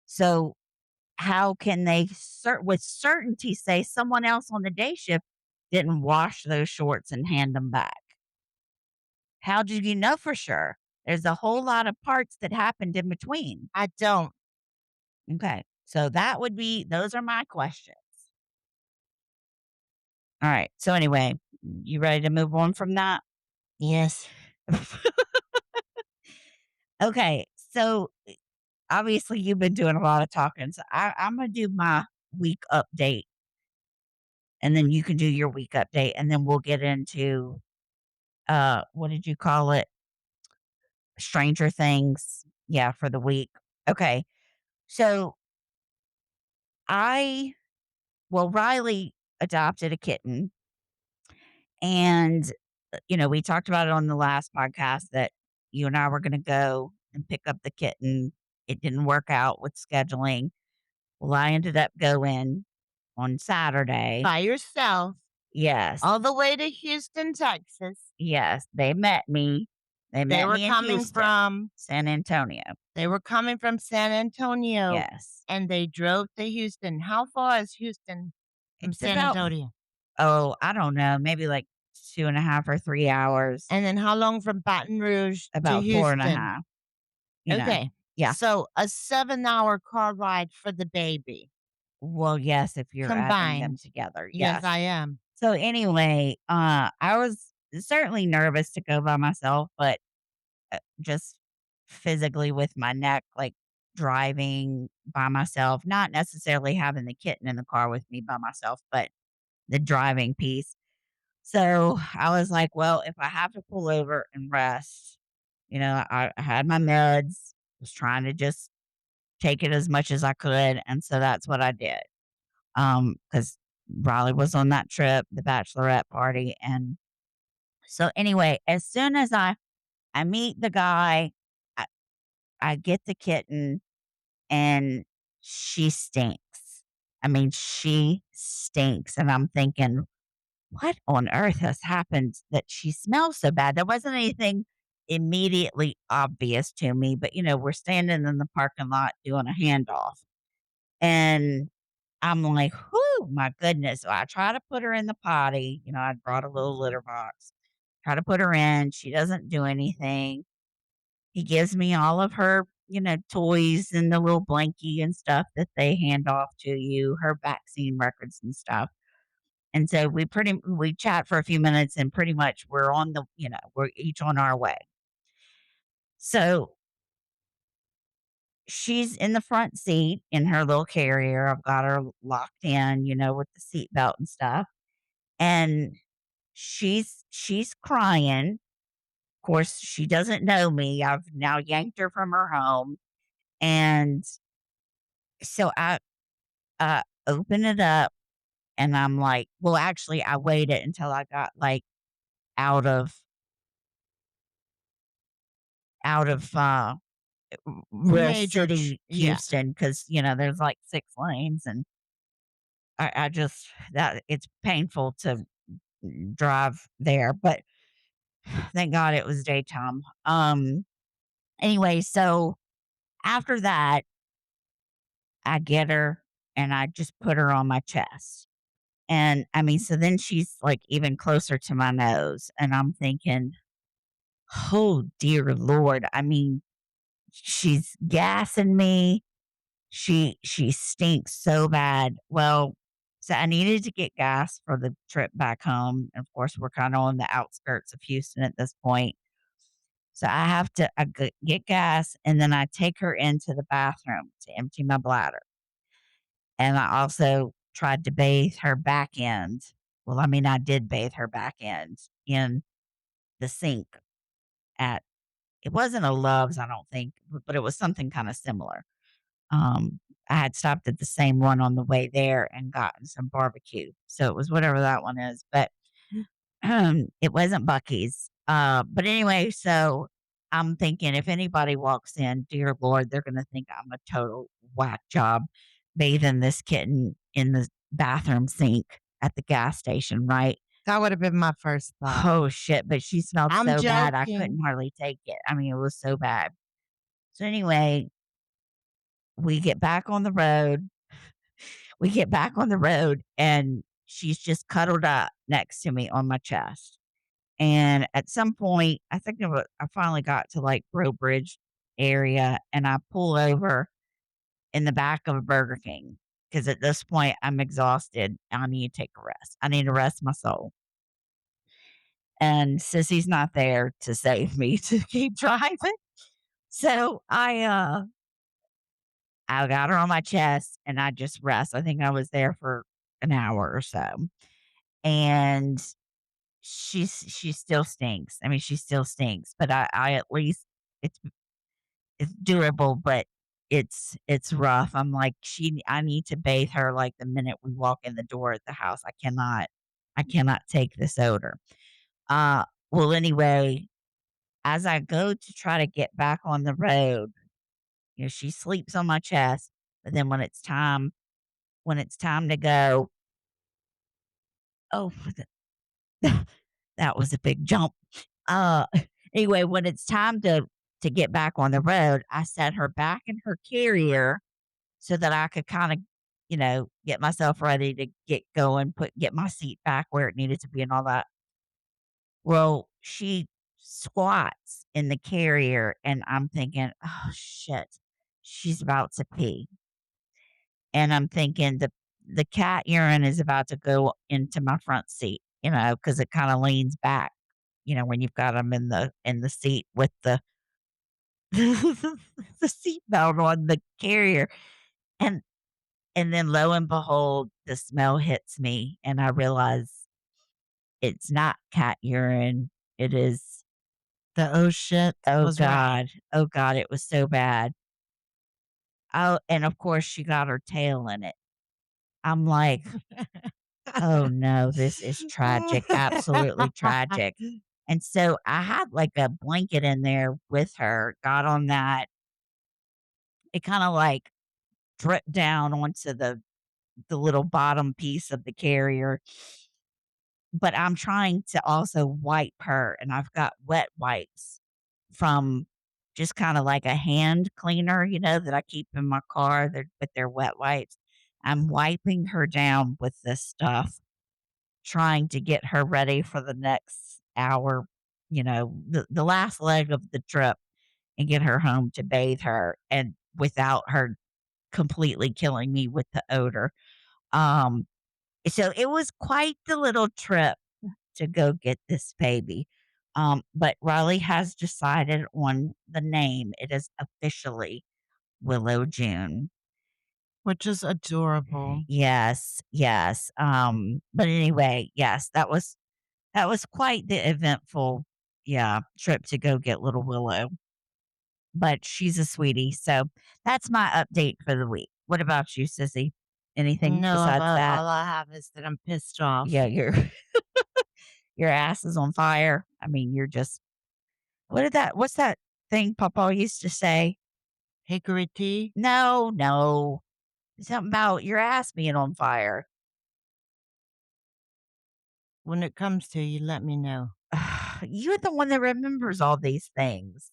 [SPEAKER 2] So, how can they with certainty say someone else on the day shift didn't wash those shorts and hand them back? How did you know for sure? There's a whole lot of parts that happened in between.
[SPEAKER 1] I don't.
[SPEAKER 2] Okay. So that would be those are my questions. All right. So anyway, you ready to move on from that?
[SPEAKER 1] Yes.
[SPEAKER 2] Okay. So obviously you've been doing a lot of talking. So I'm gonna do my week update and then you can do your week update and then we'll get into what did you call it? Stranger Things. Yeah, for the week. Okay. So I Riley adopted a kitten and we talked about it on the last podcast that you and I were going to go and pick up the kitten. It didn't work out with scheduling. Well, I ended up going on Saturday.
[SPEAKER 1] By yourself,
[SPEAKER 2] Yes.
[SPEAKER 1] all the way to Houston, Texas.
[SPEAKER 2] Yes. They met me. They
[SPEAKER 1] They
[SPEAKER 2] met
[SPEAKER 1] were
[SPEAKER 2] me in
[SPEAKER 1] coming
[SPEAKER 2] Houston,
[SPEAKER 1] from
[SPEAKER 2] San Antonio.
[SPEAKER 1] they were coming from San Antonio,
[SPEAKER 2] Yes.
[SPEAKER 1] and they drove to Houston. How far is Houston from
[SPEAKER 2] It's
[SPEAKER 1] San
[SPEAKER 2] about,
[SPEAKER 1] Antonio?
[SPEAKER 2] oh, I don't know, maybe like 2.5 or 3 hours,
[SPEAKER 1] And then how long from Baton Rouge to
[SPEAKER 2] about four and a
[SPEAKER 1] Houston?
[SPEAKER 2] half, you know.
[SPEAKER 1] Okay.
[SPEAKER 2] Yeah.
[SPEAKER 1] So a 7-hour car ride for the baby
[SPEAKER 2] Well, yes, if you're adding them
[SPEAKER 1] combined.
[SPEAKER 2] together.
[SPEAKER 1] Yes,
[SPEAKER 2] Yes.
[SPEAKER 1] I am.
[SPEAKER 2] So anyway, I was certainly nervous to go by myself, but just physically with my neck, like driving by myself, not necessarily having the kitten in the car with me by myself, but the driving piece. So I was like, well, if I have to pull over and rest, I had my meds, was trying to just take it as much as I could. And so that's what I did. Because Riley was on that trip, the bachelorette party. And so anyway, as soon as I meet the guy, I, I get the kitten and she stinks. I mean, she stinks. And I'm thinking, what on earth has happened that she smells so bad? There wasn't anything immediately obvious to me, but we're standing in the parking lot doing a handoff. And I'm like, whoo, my goodness. So I try to put her in the potty. I brought a little litter box. Try to put her in. She doesn't do anything. He gives me all of her, toys and the little blankie and stuff that they hand off to you, her vaccine records and stuff. And so we chat for a few minutes and pretty much we're each on our way. So she's in the front seat in her little carrier. I've got her locked in, with the seat belt and stuff. And she's crying. Of course, she doesn't know me. I've now yanked her from her home. And so I open it up and I'm like, well, actually I waited until I got like out of out of real city
[SPEAKER 1] Yeah.
[SPEAKER 2] Houston because there's like 6 lanes and I just that it's painful to drive there, but thank God it was daytime. Anyway, so after that, I get her and I just put her on my chest. And I mean, so then she's like even closer to my nose. And I'm thinking, oh dear Lord. I mean, she's gassing me. She stinks so bad. Well, so I needed to get gas for the trip back home. And of course, we're kind of on the outskirts of Houston at this point. So I have to get gas and then I take her into the bathroom to empty my bladder. And I also tried to bathe her back end. Well, I mean, I did bathe her back end in the sink at it wasn't a Love's, I don't think, but it was something kind of similar. Um, I had stopped at the same one on the way there and gotten some barbecue. So it was whatever that one is, but it wasn't Bucky's. But anyway, so I'm thinking if anybody walks in, dear Lord, they're gonna think I'm a total whack job bathing this kitten in the bathroom sink at the gas station, right?
[SPEAKER 1] That would have been my first thought.
[SPEAKER 2] Oh shit, but she smelled
[SPEAKER 1] I'm
[SPEAKER 2] so bad I
[SPEAKER 1] joking.
[SPEAKER 2] couldn't hardly take it. I mean, it was so bad. So anyway, we get back on the road. We get back on the road and she's just cuddled up next to me on my chest. And at some point, I think I finally got to like Bro Bridge area and I pull over in the back of a Burger King because at this point I'm exhausted. I need to take a rest. I need to rest my soul. And Sissy's not there to save me to keep driving. So I got her on my chest and I just rest. I think I was there for an hour or so. And she still stinks. I mean, she still stinks, but I at least it's it's durable, but it's rough. I'm like, I need to bathe her like the minute we walk in the door at the house. I cannot take this odor. Uh well anyway, as I go to try to get back on the road, she sleeps on my chest, but then when it's time to go, oh, that was a big jump. Uh, anyway, when it's time to get back on the road, I set her back in her carrier so that I could kind of, get myself ready to get going, get my seat back where it needed to be and all that. Well, she squats in the carrier and I'm thinking, "Oh shit. She's about to pee." And I'm thinking the cat urine is about to go into my front seat, because it kind of leans back, when you've got them in the seat with the the seat belt on the carrier. And and then lo and behold, the smell hits me and I realize it's not cat urine. It is,
[SPEAKER 1] The oh shit
[SPEAKER 2] oh
[SPEAKER 1] was right.
[SPEAKER 2] God. Oh God, it was so bad. Oh, and of course she got her tail in it. I'm like, oh no, this is tragic, absolutely tragic. And so I had like a blanket in there with her, got on that. It kind of like dripped down onto the little bottom piece of the carrier, but I'm trying to also wipe her and I've got wet wipes from just kind of like a hand cleaner, that I keep in my car, but they're wet wipes. I'm wiping her down with this stuff, trying to get her ready for the next hour, the last leg of the trip and get her home to bathe her and without her completely killing me with the odor. Um, so it was quite the little trip to go get this baby. But Riley has decided on the name. It is officially Willow June.
[SPEAKER 1] Which is adorable.
[SPEAKER 2] Yes, yes. But anyway, yes, that was quite the eventful, yeah, trip to go get little Willow, but she's a sweetie, so that's my update for the week. What about you, sissy? Anything
[SPEAKER 1] No,
[SPEAKER 2] besides
[SPEAKER 1] about
[SPEAKER 2] that?
[SPEAKER 1] all I have is that I'm pissed
[SPEAKER 2] Yeah,
[SPEAKER 1] off.
[SPEAKER 2] your ass is on fire. I mean, you're just what's that thing papa used to say?
[SPEAKER 1] Hickory tea,
[SPEAKER 2] No, no. Something about your ass being on fire.
[SPEAKER 1] when it comes to you, let me know.
[SPEAKER 2] You're the one that remembers all these things.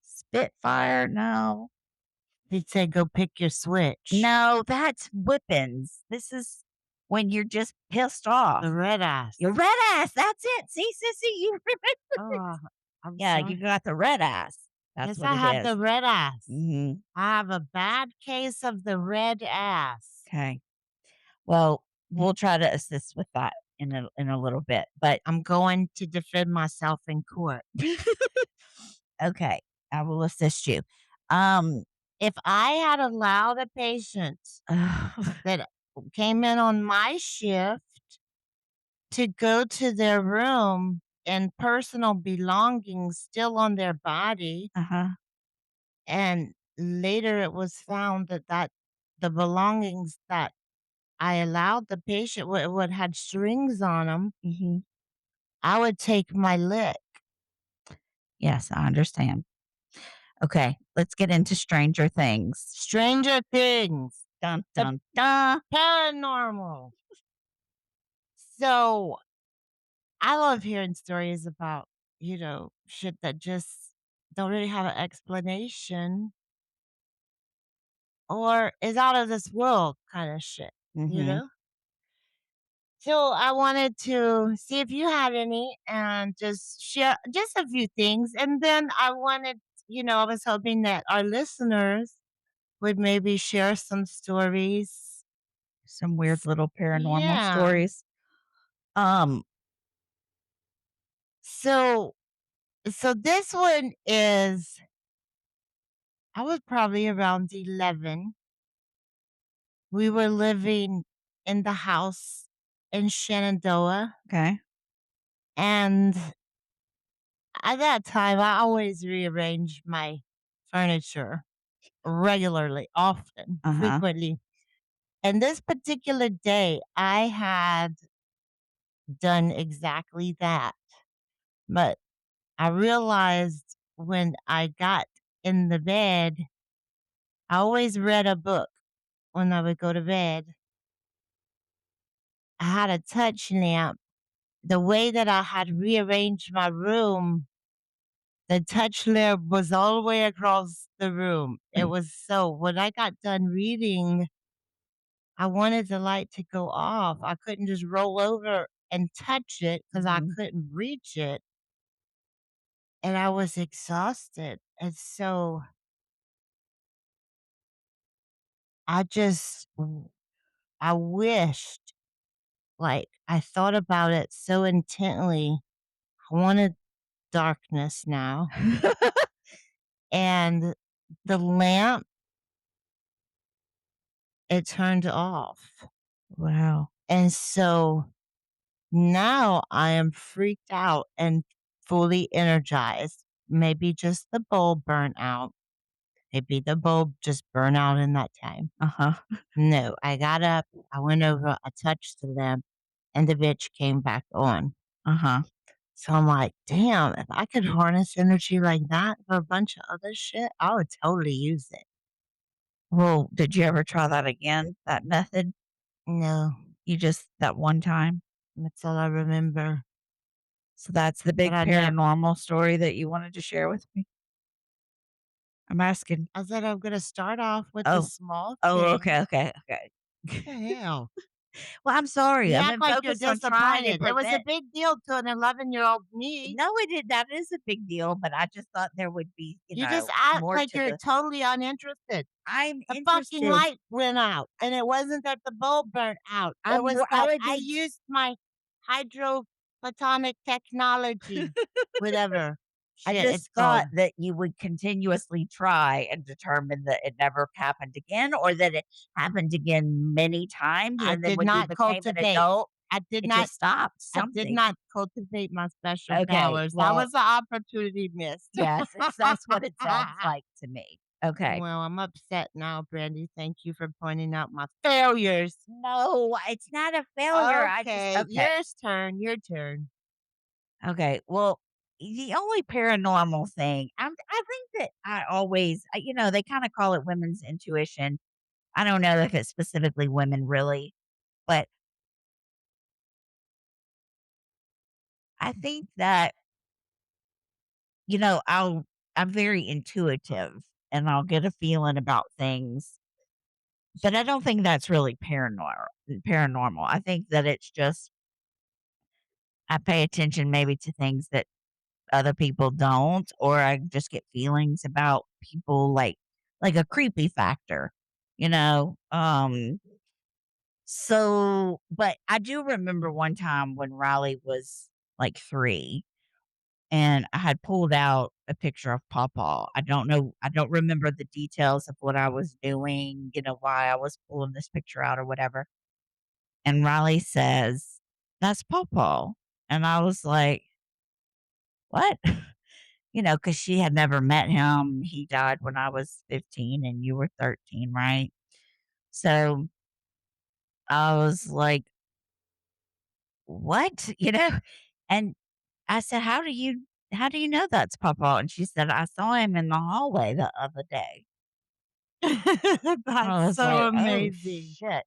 [SPEAKER 2] Spitfire? No.
[SPEAKER 1] He'd say, "Go pick your switch."
[SPEAKER 2] No, that's whippings. This is when you're just pissed
[SPEAKER 1] The
[SPEAKER 2] off.
[SPEAKER 1] red ass.
[SPEAKER 2] Your red ass. That's it. See, sissy, you remember.
[SPEAKER 1] Oh, I'm
[SPEAKER 2] Yeah, you
[SPEAKER 1] sorry.
[SPEAKER 2] got the red ass. That's
[SPEAKER 1] Yes,
[SPEAKER 2] what
[SPEAKER 1] I
[SPEAKER 2] it
[SPEAKER 1] have
[SPEAKER 2] is.
[SPEAKER 1] the red ass.
[SPEAKER 2] Hmm.
[SPEAKER 1] I have a bad case of the red ass.
[SPEAKER 2] Okay. Well, we'll try to assist with that in a little bit. But
[SPEAKER 1] I'm going to defend myself in court.
[SPEAKER 2] okay, I will assist you. Um,
[SPEAKER 1] If I had allowed a patient that came in on my shift to go to their room and personal belongings still on their body,
[SPEAKER 2] uh-huh.
[SPEAKER 1] and later it was found that the belongings that I allowed the patient what had strings on them,
[SPEAKER 2] Mhm.
[SPEAKER 1] I would take my lick.
[SPEAKER 2] Yes, I understand. Okay, let's get into Stranger Things.
[SPEAKER 1] Stranger Things,
[SPEAKER 2] Dun,
[SPEAKER 1] the
[SPEAKER 2] dun, dun.
[SPEAKER 1] paranormal. So, I love hearing stories about, shit that just don't really have an explanation or is out of this world kinda shit, you
[SPEAKER 2] Mhm.
[SPEAKER 1] know? So, I wanted to see if you had any and just share just a few things, and then I was hoping that our listeners would maybe share some stories.
[SPEAKER 2] Some weird little paranormal
[SPEAKER 1] Yeah.
[SPEAKER 2] stories. Um,
[SPEAKER 1] So so this one is I was probably around 11. We were living in the house in Shenandoah,
[SPEAKER 2] okay.
[SPEAKER 1] and at that time, I always rearranged my furniture regularly, often,
[SPEAKER 2] Uh-huh.
[SPEAKER 1] frequently. And this particular day, I had done exactly that. But I realized when I got in the bed, I always read a book when I would go to bed. I had a touch lamp. The way that I had rearranged my room, the touch lamp was all the way across the room. It was so when I got done reading, I wanted the light to go off. I couldn't just roll over and touch it because I
[SPEAKER 2] Mhm.
[SPEAKER 1] couldn't reach it, and I was exhausted. And so I just I wished, like, I thought about it so intently. I wanted darkness now, and the lamp, it turned off.
[SPEAKER 2] Wow.
[SPEAKER 1] And so now I am freaked out and fully energized. Maybe just the bulb burnt out. Maybe the bulb just burned out in that time.
[SPEAKER 2] Uh-huh.
[SPEAKER 1] No, I got up, I went over, I touched the lamp, and the bitch came back on.
[SPEAKER 2] Uh-huh.
[SPEAKER 1] So I'm like, damn, if I could harness energy like that for a bunch of other shit, I would totally use it.
[SPEAKER 2] Well, did you ever try that again, that method?
[SPEAKER 1] No,
[SPEAKER 2] You just that one time?
[SPEAKER 1] that's all I remember.
[SPEAKER 2] So that's the
[SPEAKER 1] But
[SPEAKER 2] big
[SPEAKER 1] I never,
[SPEAKER 2] paranormal story that you wanted to share with me? I'm asking.
[SPEAKER 1] I said I'm going to start off with the
[SPEAKER 2] Oh.
[SPEAKER 1] small
[SPEAKER 2] Oh,
[SPEAKER 1] thing.
[SPEAKER 2] okay, okay, okay.
[SPEAKER 1] The hell?
[SPEAKER 2] Well, I'm sorry.
[SPEAKER 1] You
[SPEAKER 2] I've
[SPEAKER 1] act
[SPEAKER 2] been
[SPEAKER 1] like you're
[SPEAKER 2] focused on trying to
[SPEAKER 1] disappointed. It was a
[SPEAKER 2] prevent.
[SPEAKER 1] big deal to an 11-year-old me.
[SPEAKER 2] No, it did that is a big deal, but I just thought there would be,
[SPEAKER 1] You just act
[SPEAKER 2] more
[SPEAKER 1] like
[SPEAKER 2] to
[SPEAKER 1] you're
[SPEAKER 2] the.
[SPEAKER 1] totally uninterested.
[SPEAKER 2] I'm
[SPEAKER 1] The fucking
[SPEAKER 2] interested.
[SPEAKER 1] light went out, and it wasn't that the bulb burnt out. It
[SPEAKER 2] I'm
[SPEAKER 1] was
[SPEAKER 2] more I
[SPEAKER 1] that
[SPEAKER 2] would
[SPEAKER 1] I
[SPEAKER 2] be.
[SPEAKER 1] used my hydroplatonic technology, whatever
[SPEAKER 2] I
[SPEAKER 1] shit
[SPEAKER 2] just
[SPEAKER 1] it's called.
[SPEAKER 2] thought that you would continuously try and determine that it never happened again or that it happened again many times,
[SPEAKER 1] I
[SPEAKER 2] and then
[SPEAKER 1] did
[SPEAKER 2] when you
[SPEAKER 1] not
[SPEAKER 2] became an
[SPEAKER 1] cultivate.
[SPEAKER 2] adult,
[SPEAKER 1] I did
[SPEAKER 2] it
[SPEAKER 1] not
[SPEAKER 2] just stopped,
[SPEAKER 1] I did
[SPEAKER 2] something.
[SPEAKER 1] not cultivate my special
[SPEAKER 2] Okay,
[SPEAKER 1] powers. That
[SPEAKER 2] well,
[SPEAKER 1] was an opportunity missed.
[SPEAKER 2] yes, that's what it sounds like to me. Okay.
[SPEAKER 1] Well, I'm upset now, Brandy. Thank you for pointing out my failures.
[SPEAKER 2] No, it's not a failure, I just
[SPEAKER 1] Okay,
[SPEAKER 2] okay.
[SPEAKER 1] yours turn. Your turn.
[SPEAKER 2] Okay, well, the only paranormal thing, I think that I always they kinda call it women's intuition. I don't know if it's specifically women really, but I think that, I'm very intuitive and I'll get a feeling about things, but I don't think that's really paranormal. I think that it's just I pay attention maybe to things that other people don't, or I just get feelings about people like a creepy factor, you know? So but I do remember one time when Riley was like 3 and I had pulled out a picture of Pawpaw. I don't remember the details of what I was doing, why I was pulling this picture out or whatever. And Riley says, "That's Pawpaw." And I was like, "What?" Because she had never met him. He died when I was 15 and you were 13, right? So I was like, "What?" And I said, how do you know that's Papa?" And she said, "I saw him in the hallway the other day." I
[SPEAKER 1] That's
[SPEAKER 2] was
[SPEAKER 1] so
[SPEAKER 2] like, "Oh,
[SPEAKER 1] amazing.
[SPEAKER 2] shit."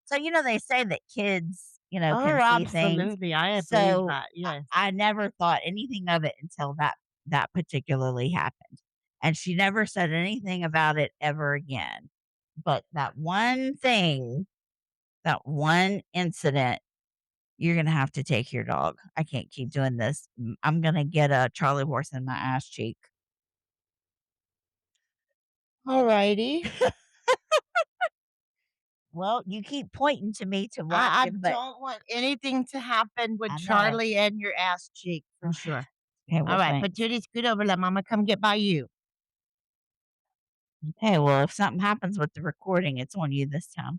[SPEAKER 2] So, they say that kids,
[SPEAKER 1] Oh,
[SPEAKER 2] can see things.
[SPEAKER 1] absolutely. I believe
[SPEAKER 2] So
[SPEAKER 1] that.
[SPEAKER 2] I,
[SPEAKER 1] Yes.
[SPEAKER 2] I never thought anything of it until that particularly happened. And she never said anything about it ever again. But that one incident, you're gonna have to take your dog. I can't keep doing this. I'm gonna get a Charlie horse in my ass cheek.
[SPEAKER 1] Alrighty.
[SPEAKER 2] Well, you keep pointing to me to watch
[SPEAKER 1] I
[SPEAKER 2] him, but
[SPEAKER 1] don't want anything to happen with
[SPEAKER 2] I know.
[SPEAKER 1] Charlie and your ass cheek for sure.
[SPEAKER 2] Okay,
[SPEAKER 1] All
[SPEAKER 2] well,
[SPEAKER 1] right,
[SPEAKER 2] thanks.
[SPEAKER 1] Patootie, scoot over. Let mama come get by you.
[SPEAKER 2] Okay, well, if something happens with the recording, it's on you this time.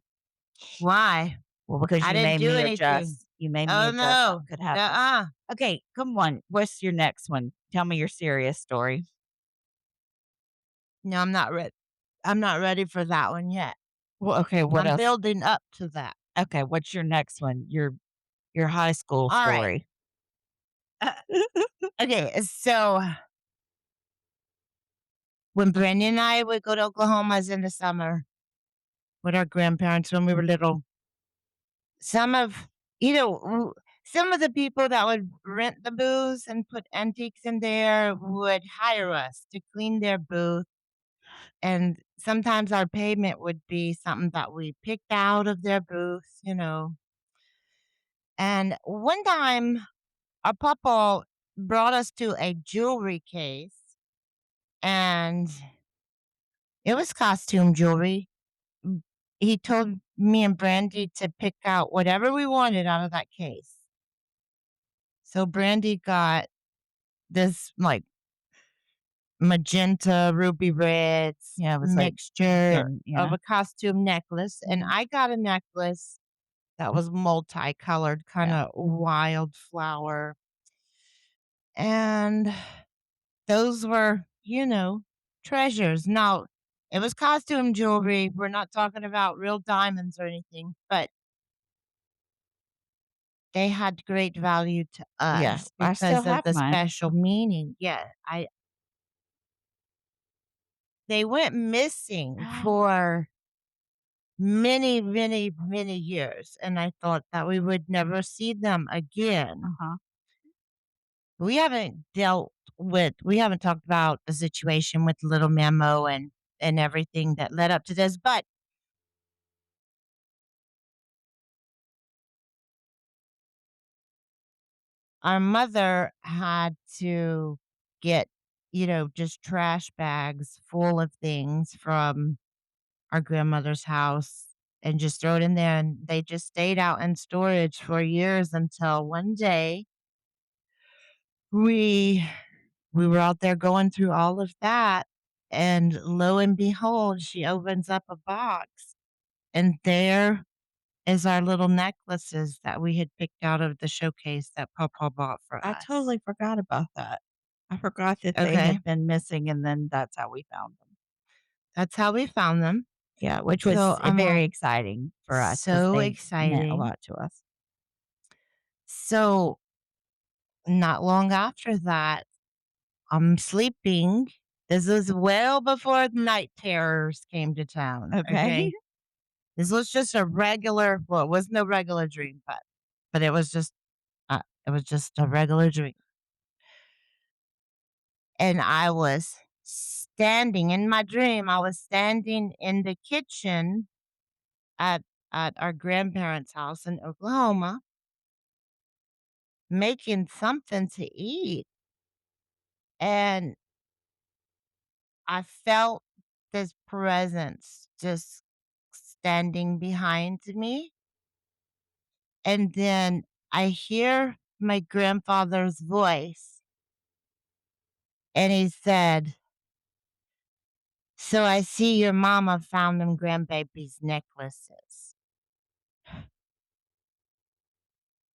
[SPEAKER 1] Why?
[SPEAKER 2] Well, because
[SPEAKER 1] I
[SPEAKER 2] you
[SPEAKER 1] didn't
[SPEAKER 2] made
[SPEAKER 1] do
[SPEAKER 2] me
[SPEAKER 1] anything.
[SPEAKER 2] adjust. You made me
[SPEAKER 1] Oh,
[SPEAKER 2] adjust.
[SPEAKER 1] no.
[SPEAKER 2] Something could happen.
[SPEAKER 1] Uh-uh.
[SPEAKER 2] Okay, come on. What's your next one? Tell me your serious story.
[SPEAKER 1] No, I'm not ready for that one yet.
[SPEAKER 2] Well, okay, what
[SPEAKER 1] I'm
[SPEAKER 2] else?
[SPEAKER 1] building up to that.
[SPEAKER 2] Okay, what's your next one? Your high school
[SPEAKER 1] All right.
[SPEAKER 2] story.
[SPEAKER 1] Okay, so when Brandy and I would go to Oklahoma's in the summer with our grandparents when we were little, some of some of the people that would rent the booths and put antiques in there would hire us to clean their booth. And sometimes our payment would be something that we picked out of their booth. And one time, our papa brought us to a jewelry case, and it was costume jewelry. He told me and Brandy to pick out whatever we wanted out of that case. So Brandy got this like magenta, ruby reds
[SPEAKER 2] Yeah, it was like
[SPEAKER 1] mixture
[SPEAKER 2] then,
[SPEAKER 1] of a costume necklace, and
[SPEAKER 2] Mhm.
[SPEAKER 1] I got a necklace that was multicolored,
[SPEAKER 2] Yeah.
[SPEAKER 1] kinda wildflower, and those were, treasures. Now, it was costume jewelry, we're not talking about real diamonds or anything, but they had great value to
[SPEAKER 2] Yeah,
[SPEAKER 1] us
[SPEAKER 2] I still
[SPEAKER 1] because of
[SPEAKER 2] have
[SPEAKER 1] the
[SPEAKER 2] mine.
[SPEAKER 1] special meaning. Yeah, I they went missing for many, many, many years, and I thought that we would never see them again.
[SPEAKER 2] Uh-huh.
[SPEAKER 1] We haven't talked about the situation with little Memo and everything that led up to this, but our mother had to get, just trash bags full of things from our grandmother's house and just throw it in there, and they just stayed out in storage for years until one day we we were out there going through all of that, and lo and behold, she opens up a box, and there is our little necklaces that we had picked out of the showcase that papa bought for
[SPEAKER 2] I
[SPEAKER 1] us.
[SPEAKER 2] totally forgot about that. I forgot that they
[SPEAKER 1] Okay,
[SPEAKER 2] had been missing, and then that's how we found them.
[SPEAKER 1] that's how we found them.
[SPEAKER 2] Yeah, which
[SPEAKER 1] So
[SPEAKER 2] was,
[SPEAKER 1] I'm
[SPEAKER 2] very
[SPEAKER 1] like,
[SPEAKER 2] exciting for us because
[SPEAKER 1] so
[SPEAKER 2] they meant a
[SPEAKER 1] exciting.
[SPEAKER 2] lot to us.
[SPEAKER 1] So not long after that, I'm sleeping. This was well before the night terrors came to town.
[SPEAKER 2] Okay.
[SPEAKER 1] Okay. This was just a regular, well, it was no regular dream, but it was just a regular dream. And I was standing in my dream. I was standing in the kitchen at at our grandparents' house in Oklahoma, making something to eat, and I felt this presence just standing behind me, and then I hear my grandfather's voice, and he said, "So I see your mama found them grandbaby's necklaces."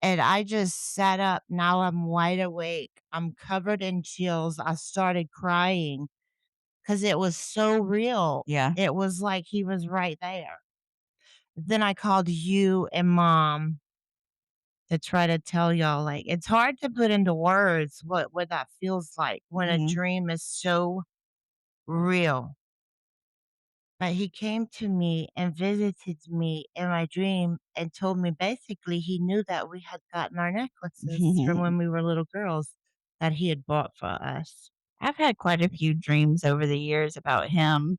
[SPEAKER 1] And I just sat up. Now I'm wide awake. I'm covered in chills. I started crying because it was so real.
[SPEAKER 2] Yeah.
[SPEAKER 1] It was like he was right there. then I called you and mom to try to tell y'all, like, it's hard to put into words what that feels like when a
[SPEAKER 2] Mhm.
[SPEAKER 1] dream is so real. But he came to me and visited me in my dream and told me basically he knew that we had gotten our necklaces from when we were little girls that he had bought for us.
[SPEAKER 2] I've had quite a few dreams over the years about him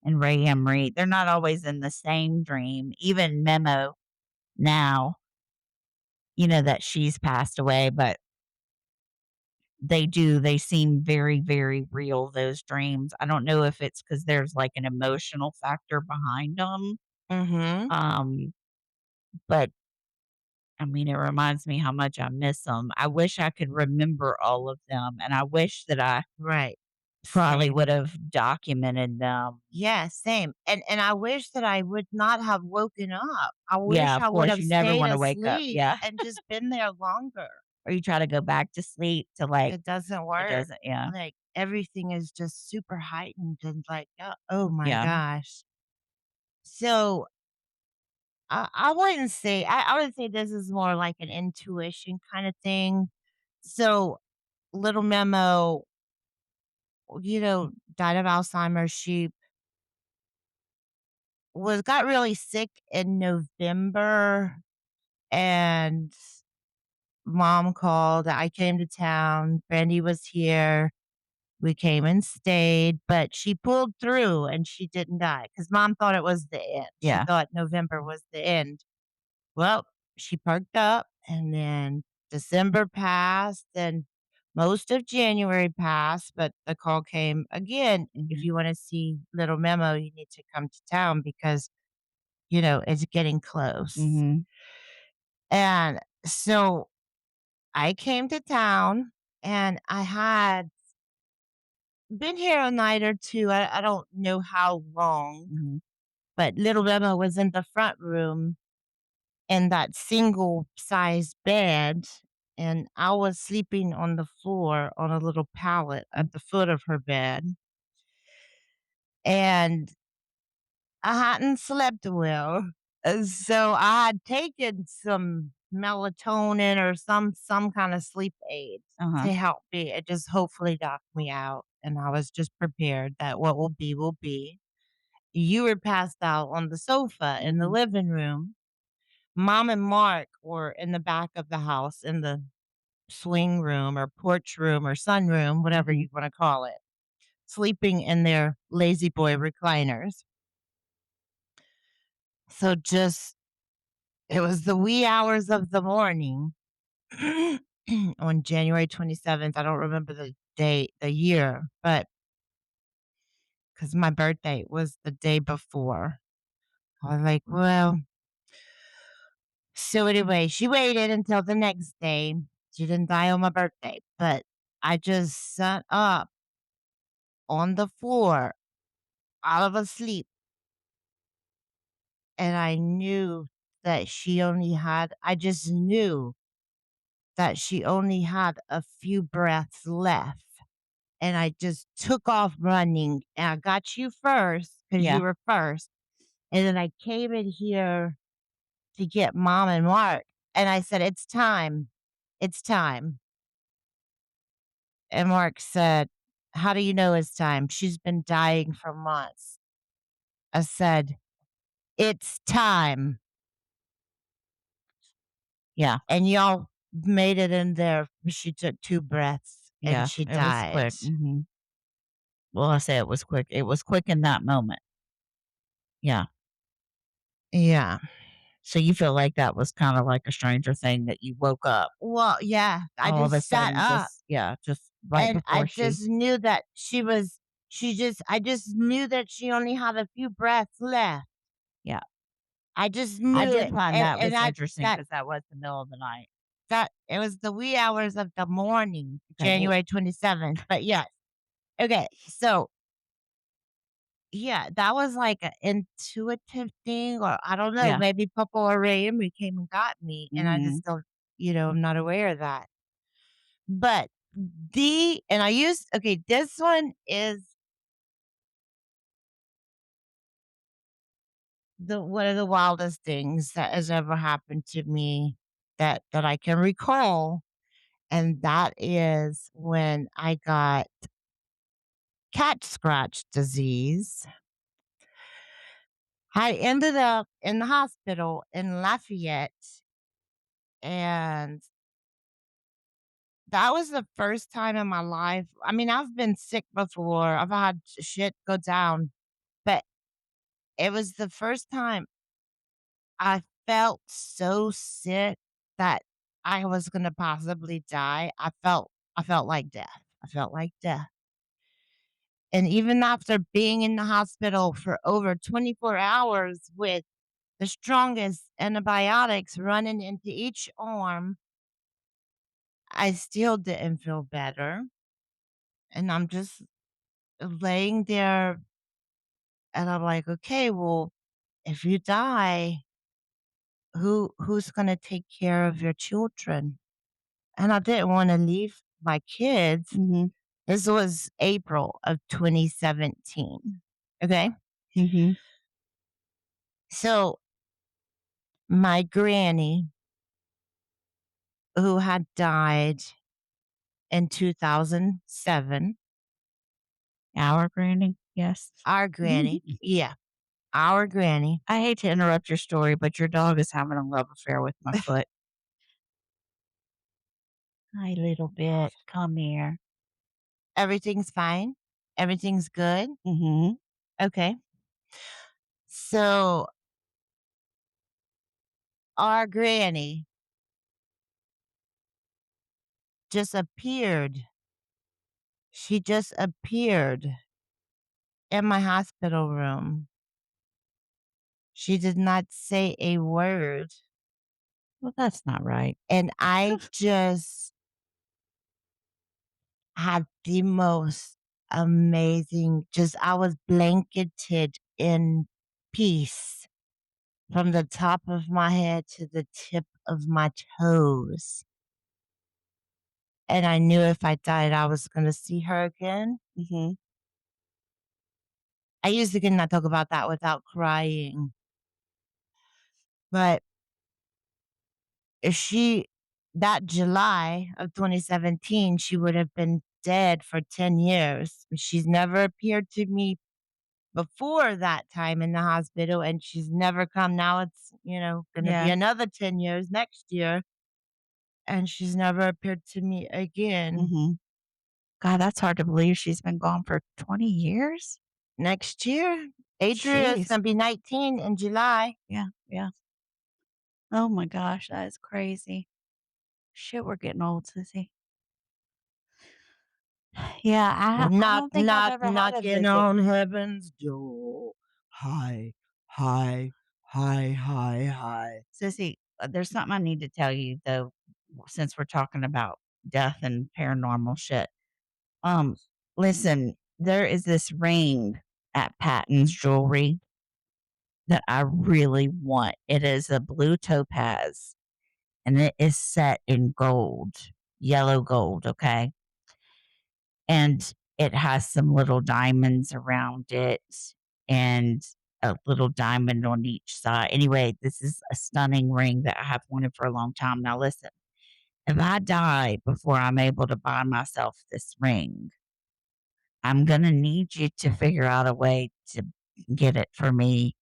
[SPEAKER 2] and Ray Emery. They're not always in the same dream. Even Memo now, that she's passed away, but they seem very, very real, those dreams. I don't know if it's because there's, like, an emotional factor behind them,
[SPEAKER 1] Mhm.
[SPEAKER 2] um, but, I mean, it reminds me how much I miss them. I wish I could remember all of them, and I wish that I
[SPEAKER 1] Right.
[SPEAKER 2] probably
[SPEAKER 1] Same.
[SPEAKER 2] would have documented them.
[SPEAKER 1] Yeah, same. And I wish that I would not have woken up. I
[SPEAKER 2] Yeah,
[SPEAKER 1] wish
[SPEAKER 2] of
[SPEAKER 1] I would
[SPEAKER 2] course,
[SPEAKER 1] have
[SPEAKER 2] you never
[SPEAKER 1] stayed
[SPEAKER 2] wanna wake up,
[SPEAKER 1] asleep
[SPEAKER 2] yeah.
[SPEAKER 1] and just been there longer.
[SPEAKER 2] Or you try to go back to sleep to, like
[SPEAKER 1] It doesn't
[SPEAKER 2] it
[SPEAKER 1] work.
[SPEAKER 2] doesn't, yeah,
[SPEAKER 1] Like everything is just super heightened and like, oh my
[SPEAKER 2] yeah,
[SPEAKER 1] gosh. So I wouldn't say I would say this is more like an intuition kind of thing. So little memo, died of Alzheimer's. She was got really sick in November and mom called. I came to town. Brandy was here. We came and stayed, but she pulled through and she didn't die because mom thought it was the end. She
[SPEAKER 2] yeah,
[SPEAKER 1] thought November was the end. Well, she perked up and then December passed and most of January passed, but the call came again. If
[SPEAKER 2] mhm,
[SPEAKER 1] you want to see little memo, you need to come to town because, it's getting close.
[SPEAKER 2] mhm,
[SPEAKER 1] And so I came to town and I had been here a night or two. I don't know how long,
[SPEAKER 2] mhm,
[SPEAKER 1] but little memo was in the front room in that single size bed, and I was sleeping on the floor on a little pallet
[SPEAKER 2] mm,
[SPEAKER 1] at the foot of her bed, and I hadn't slept well, so I had taken some melatonin or some kinda sleep aid
[SPEAKER 2] uh-huh,
[SPEAKER 1] to help me. It just hopefully knocked me out, and I was just prepared that what will be will be. You were passed out on the sofa in the
[SPEAKER 2] mhm,
[SPEAKER 1] living room. Mom and Mark were in the back of the house in the swing room or porch room or sunroom, whatever
[SPEAKER 2] mhm,
[SPEAKER 1] you wanna call it, sleeping in their lazy boy recliners. So just it was the wee hours of the morning on January 27th. I don't remember the date, the year, but because my birthday was the day before. I was like, well, so anyway, she waited until the next day. She didn't die on my birthday, but I just sat up on the floor out of a sleep and I knew that I just knew that she only had a few breaths left. And I just took off running and I got you first because you
[SPEAKER 2] yeah,
[SPEAKER 1] were first. And then I came in here to get mom and Mark. And I said, it's time. It's time. And Mark said, how do you know it's time? She's been dying for months. I said, it's time.
[SPEAKER 2] yeah,
[SPEAKER 1] And y'all made it in there. She took 2 breaths and
[SPEAKER 2] yeah,
[SPEAKER 1] she
[SPEAKER 2] it was
[SPEAKER 1] died.
[SPEAKER 2] quick, mhm. Well, I say it was quick in that moment, yeah.
[SPEAKER 1] Yeah.
[SPEAKER 2] So you feel like that was kinda like a stranger thing that you woke up
[SPEAKER 1] Well, yeah, I
[SPEAKER 2] all of a
[SPEAKER 1] just sat
[SPEAKER 2] sudden
[SPEAKER 1] up
[SPEAKER 2] just right
[SPEAKER 1] and I
[SPEAKER 2] before she
[SPEAKER 1] just knew that I just knew that she only had a few breaths left.
[SPEAKER 2] yeah.
[SPEAKER 1] I just
[SPEAKER 2] I
[SPEAKER 1] knew
[SPEAKER 2] did
[SPEAKER 1] it.
[SPEAKER 2] find that
[SPEAKER 1] And
[SPEAKER 2] was
[SPEAKER 1] I
[SPEAKER 2] interesting
[SPEAKER 1] that
[SPEAKER 2] because that was the middle of the night.
[SPEAKER 1] that it was the wee hours of the morning,
[SPEAKER 2] Okay, well
[SPEAKER 1] January 27th. But yes. Okay. So yeah, that was like an intuitive thing, or I don't know,
[SPEAKER 2] yeah,
[SPEAKER 1] maybe Papa or Raimi came and got me, and I
[SPEAKER 2] mhm,
[SPEAKER 1] just don't, I'm not aware of that. But and I used, okay, this one is the one of the wildest things that has ever happened to me that I can recall, and that is when I got cat scratch disease. I ended up in the hospital in Lafayette, and that was the first time in my life. I mean, I've been sick before. I've had shit go down, but it was the first time I felt so sick that I was gonna possibly die. I felt like death. I felt like death. And even after being in the hospital for over 24 hours with the strongest antibiotics running into each arm, I still didn't feel better. And I'm just laying there and I'm like, okay, well, if you die, who's gonna take care of your children? And I didn't want to leave my kids.
[SPEAKER 2] Mhm.
[SPEAKER 1] This was April of 2017. Okay.
[SPEAKER 2] Mhm.
[SPEAKER 1] So my granny, who had died in 2007,
[SPEAKER 2] Our granny, yes.
[SPEAKER 1] our granny, yeah, our granny,
[SPEAKER 2] I hate to interrupt your story, but your dog is having a love affair with my foot. Hi, little bit. Come here.
[SPEAKER 1] everything's fine. Everything's good.
[SPEAKER 2] Mhm.
[SPEAKER 1] Okay. So our granny just appeared. She just appeared in my hospital room. She did not say a word.
[SPEAKER 2] Well, that's not right.
[SPEAKER 1] And I just had the most amazing, just I was blanketed in peace from the top of my head to the tip of my toes. And I knew if I died, I was going to see her again.
[SPEAKER 2] Mhm.
[SPEAKER 1] I usually cannot talk about that without crying. But if she, that July of 2017, she would have been dead for 10 years. She's never appeared to me before that time in the hospital, and she's never come. Now it's, gonna be
[SPEAKER 2] Yeah.
[SPEAKER 1] another 10 years next year, and she's never appeared to me again.
[SPEAKER 2] Mhm. God, that's hard to believe she's been gone for 20 years?
[SPEAKER 1] Next year, Adria is
[SPEAKER 2] Jeez.
[SPEAKER 1] gonna be 19 in July.
[SPEAKER 2] Yeah, yeah. Oh my gosh, that is crazy. Shit, we're getting old, Sissy. Yeah, I
[SPEAKER 1] Knock,
[SPEAKER 2] don't think I've
[SPEAKER 1] knock,
[SPEAKER 2] ever had a
[SPEAKER 1] knocking
[SPEAKER 2] visit.
[SPEAKER 1] on heaven's door. Hi, hi, hi, hi, hi.
[SPEAKER 2] Sissy, there's something I need to tell you though, since we're talking about death and paranormal shit. Um, listen, there is this ring at Patton's Jewelry that I really want. It is a blue topaz and it is set in gold, yellow gold, okay? And it has some little diamonds around it and a little diamond on each side. Anyway, this is a stunning ring that I have wanted for a long time. Now, listen, if I die before I'm able to buy myself this ring, I'm going to need you to figure out a way to get it for me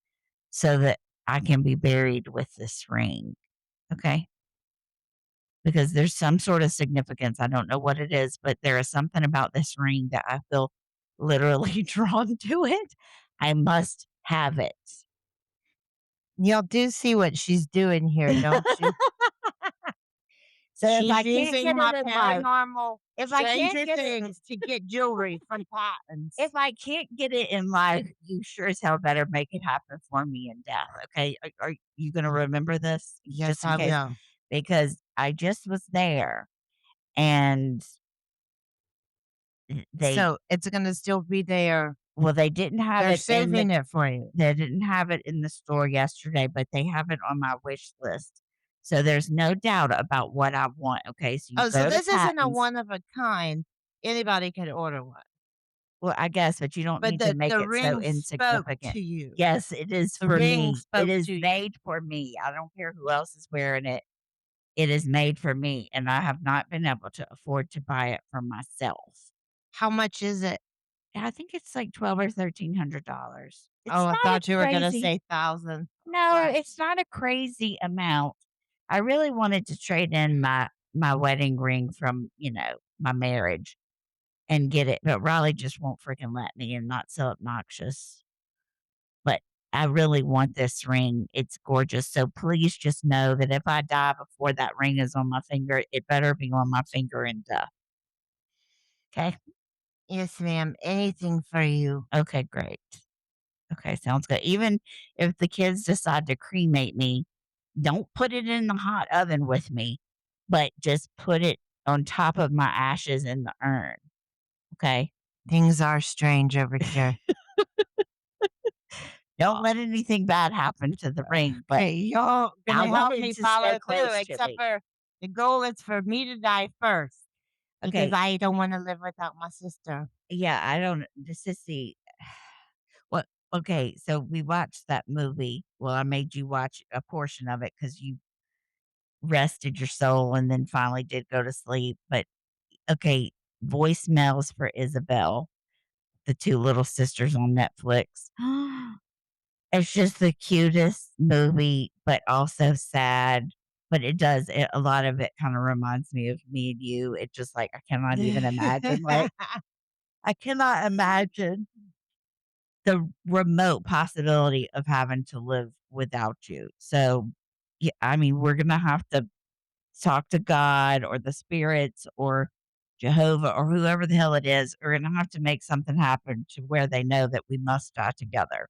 [SPEAKER 2] so that I can be buried with this ring. Okay. Because there's some sort of significance. I don't know what it is, but there is something about this ring that I feel literally drawn to it. I must have it.
[SPEAKER 1] Y'all do see what she's doing here, don't you?
[SPEAKER 2] So if
[SPEAKER 1] She's
[SPEAKER 2] I can't
[SPEAKER 1] using
[SPEAKER 2] get it
[SPEAKER 1] her
[SPEAKER 2] in my
[SPEAKER 1] paranormal
[SPEAKER 2] if I can't
[SPEAKER 1] Stranger
[SPEAKER 2] get it
[SPEAKER 1] Things to get jewelry from
[SPEAKER 2] if
[SPEAKER 1] Patton's.
[SPEAKER 2] I can't get it in life, you sure as hell better make it happen for me in death. Okay. Are you gonna remember this
[SPEAKER 1] Yes,
[SPEAKER 2] just in
[SPEAKER 1] I
[SPEAKER 2] case?
[SPEAKER 1] will.
[SPEAKER 2] Because I just was there and they
[SPEAKER 1] So it's gonna still be there.
[SPEAKER 2] well, they didn't have
[SPEAKER 1] They're
[SPEAKER 2] it in the
[SPEAKER 1] saving it for you.
[SPEAKER 2] they didn't have it in the store yesterday, but they have it on my wish list. So there's no doubt about what I want. Okay. So you
[SPEAKER 1] Oh, so
[SPEAKER 2] go to
[SPEAKER 1] this isn't a
[SPEAKER 2] Patton's.
[SPEAKER 1] one of a kind. Anybody can order one.
[SPEAKER 2] Well, I guess, but you don't
[SPEAKER 1] But
[SPEAKER 2] need to make
[SPEAKER 1] the
[SPEAKER 2] it so
[SPEAKER 1] ring spoke
[SPEAKER 2] insignificant.
[SPEAKER 1] to you.
[SPEAKER 2] Yes, it is
[SPEAKER 1] The
[SPEAKER 2] for
[SPEAKER 1] ring
[SPEAKER 2] me. It
[SPEAKER 1] spoke
[SPEAKER 2] is
[SPEAKER 1] to you.
[SPEAKER 2] made for me. I don't care who else is wearing it. It is made for me, and I have not been able to afford to buy it for myself.
[SPEAKER 1] How much is it?
[SPEAKER 2] I think it's like 12 or $1,300.
[SPEAKER 1] Oh,
[SPEAKER 2] It's
[SPEAKER 1] I
[SPEAKER 2] not a
[SPEAKER 1] thought you were gonna
[SPEAKER 2] crazy
[SPEAKER 1] say 1,000
[SPEAKER 2] No,
[SPEAKER 1] less.
[SPEAKER 2] it's not a crazy amount. I really wanted to trade in my wedding ring from, my marriage and get it, but Riley just won't freaking let me and not so obnoxious. But I really want this ring. It's gorgeous. So please just know that if I die before that ring is on my finger, it better be on my finger in death. Okay.
[SPEAKER 1] Yes, ma'am. Anything for you.
[SPEAKER 2] Okay, great. Okay, sounds good. Even if the kids decide to cremate me, don't put it in the hot oven with me, but just put it on top of my ashes in the urn. Okay.
[SPEAKER 1] Things are strange over here.
[SPEAKER 2] Don't let anything bad happen to the ring, but
[SPEAKER 1] Okay, y'all
[SPEAKER 2] I
[SPEAKER 1] gonna help
[SPEAKER 2] want it
[SPEAKER 1] me
[SPEAKER 2] to stay
[SPEAKER 1] follow through,
[SPEAKER 2] close to
[SPEAKER 1] except
[SPEAKER 2] me.
[SPEAKER 1] for the goal is for me to die first because
[SPEAKER 2] Okay.
[SPEAKER 1] I don't want to live without my sister.
[SPEAKER 2] Yeah, I don't this is the what okay, so we watched that movie. Well, I made you watch a portion of it because you rested your soul and then finally did go to sleep. But okay, voicemails for Isabel, the two little sisters on Netflix. It's just the cutest movie, but also sad. But a lot of it kind of reminds me of me and you. It just like, I cannot even imagine. Like, I cannot imagine the remote possibility of having to live without you. So, yeah, I mean, we're going to have to talk to God or the spirits or Jehovah or whoever the hell it is. We're going to have to make something happen to where they know that we must die together.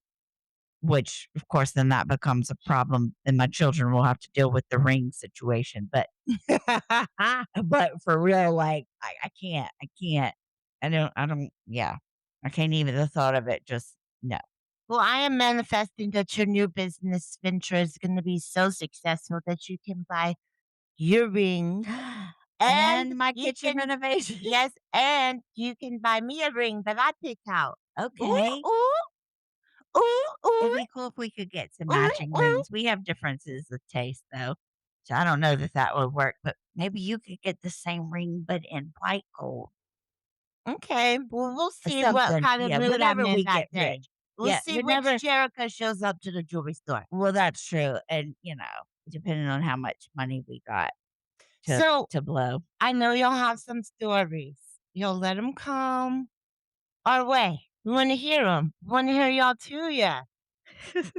[SPEAKER 2] Which, of course, then that becomes a problem, and my children will have to deal with the ring situation, but for real, like, I can't, I don't yeah. I can't even the thought of it just no.
[SPEAKER 1] Well, I am manifesting that your new business venture is going to be so successful that you can buy your ring and
[SPEAKER 2] And my
[SPEAKER 1] you
[SPEAKER 2] kitchen
[SPEAKER 1] can,
[SPEAKER 2] renovation.
[SPEAKER 1] yes, and you can buy me a ring that I pick out. Ooh,
[SPEAKER 2] Okay.
[SPEAKER 1] ooh, ooh,
[SPEAKER 2] It'd
[SPEAKER 1] ooh,
[SPEAKER 2] be cool if we could get some
[SPEAKER 1] ooh,
[SPEAKER 2] matching
[SPEAKER 1] ooh.
[SPEAKER 2] rings. We have differences of taste, though, so I don't know that that would work, but maybe you could get the same ring, but in white gold
[SPEAKER 1] Okay, well, we'll
[SPEAKER 2] or
[SPEAKER 1] see what
[SPEAKER 2] something.
[SPEAKER 1] kind of
[SPEAKER 2] Yeah,
[SPEAKER 1] mood I'm
[SPEAKER 2] whenever
[SPEAKER 1] in
[SPEAKER 2] we
[SPEAKER 1] that
[SPEAKER 2] get
[SPEAKER 1] day.
[SPEAKER 2] rich.
[SPEAKER 1] We'll
[SPEAKER 2] Yeah,
[SPEAKER 1] see which
[SPEAKER 2] whenever
[SPEAKER 1] Jericho shows up to the jewelry store.
[SPEAKER 2] well, that's true, and, depending on how much money we got to
[SPEAKER 1] So
[SPEAKER 2] to blow.
[SPEAKER 1] I know you'll have some stories. You'll let them come our way. We want to hear them. We want to hear y'all too, yeah.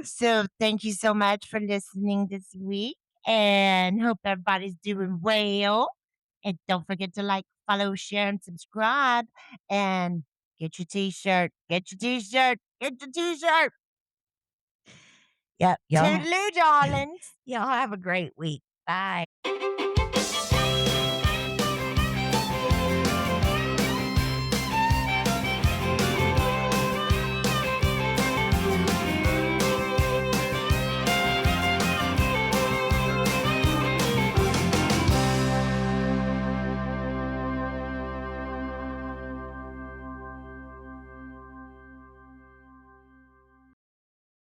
[SPEAKER 1] So thank you so much for listening this week and hope everybody's doing well. And don't forget to like, follow, share, and subscribe. And get your t shirt. Get your t shirt. Get your t shirt.
[SPEAKER 2] Yep, y'all
[SPEAKER 1] Toodaloo, darlings.
[SPEAKER 2] y'all have a great week. Bye.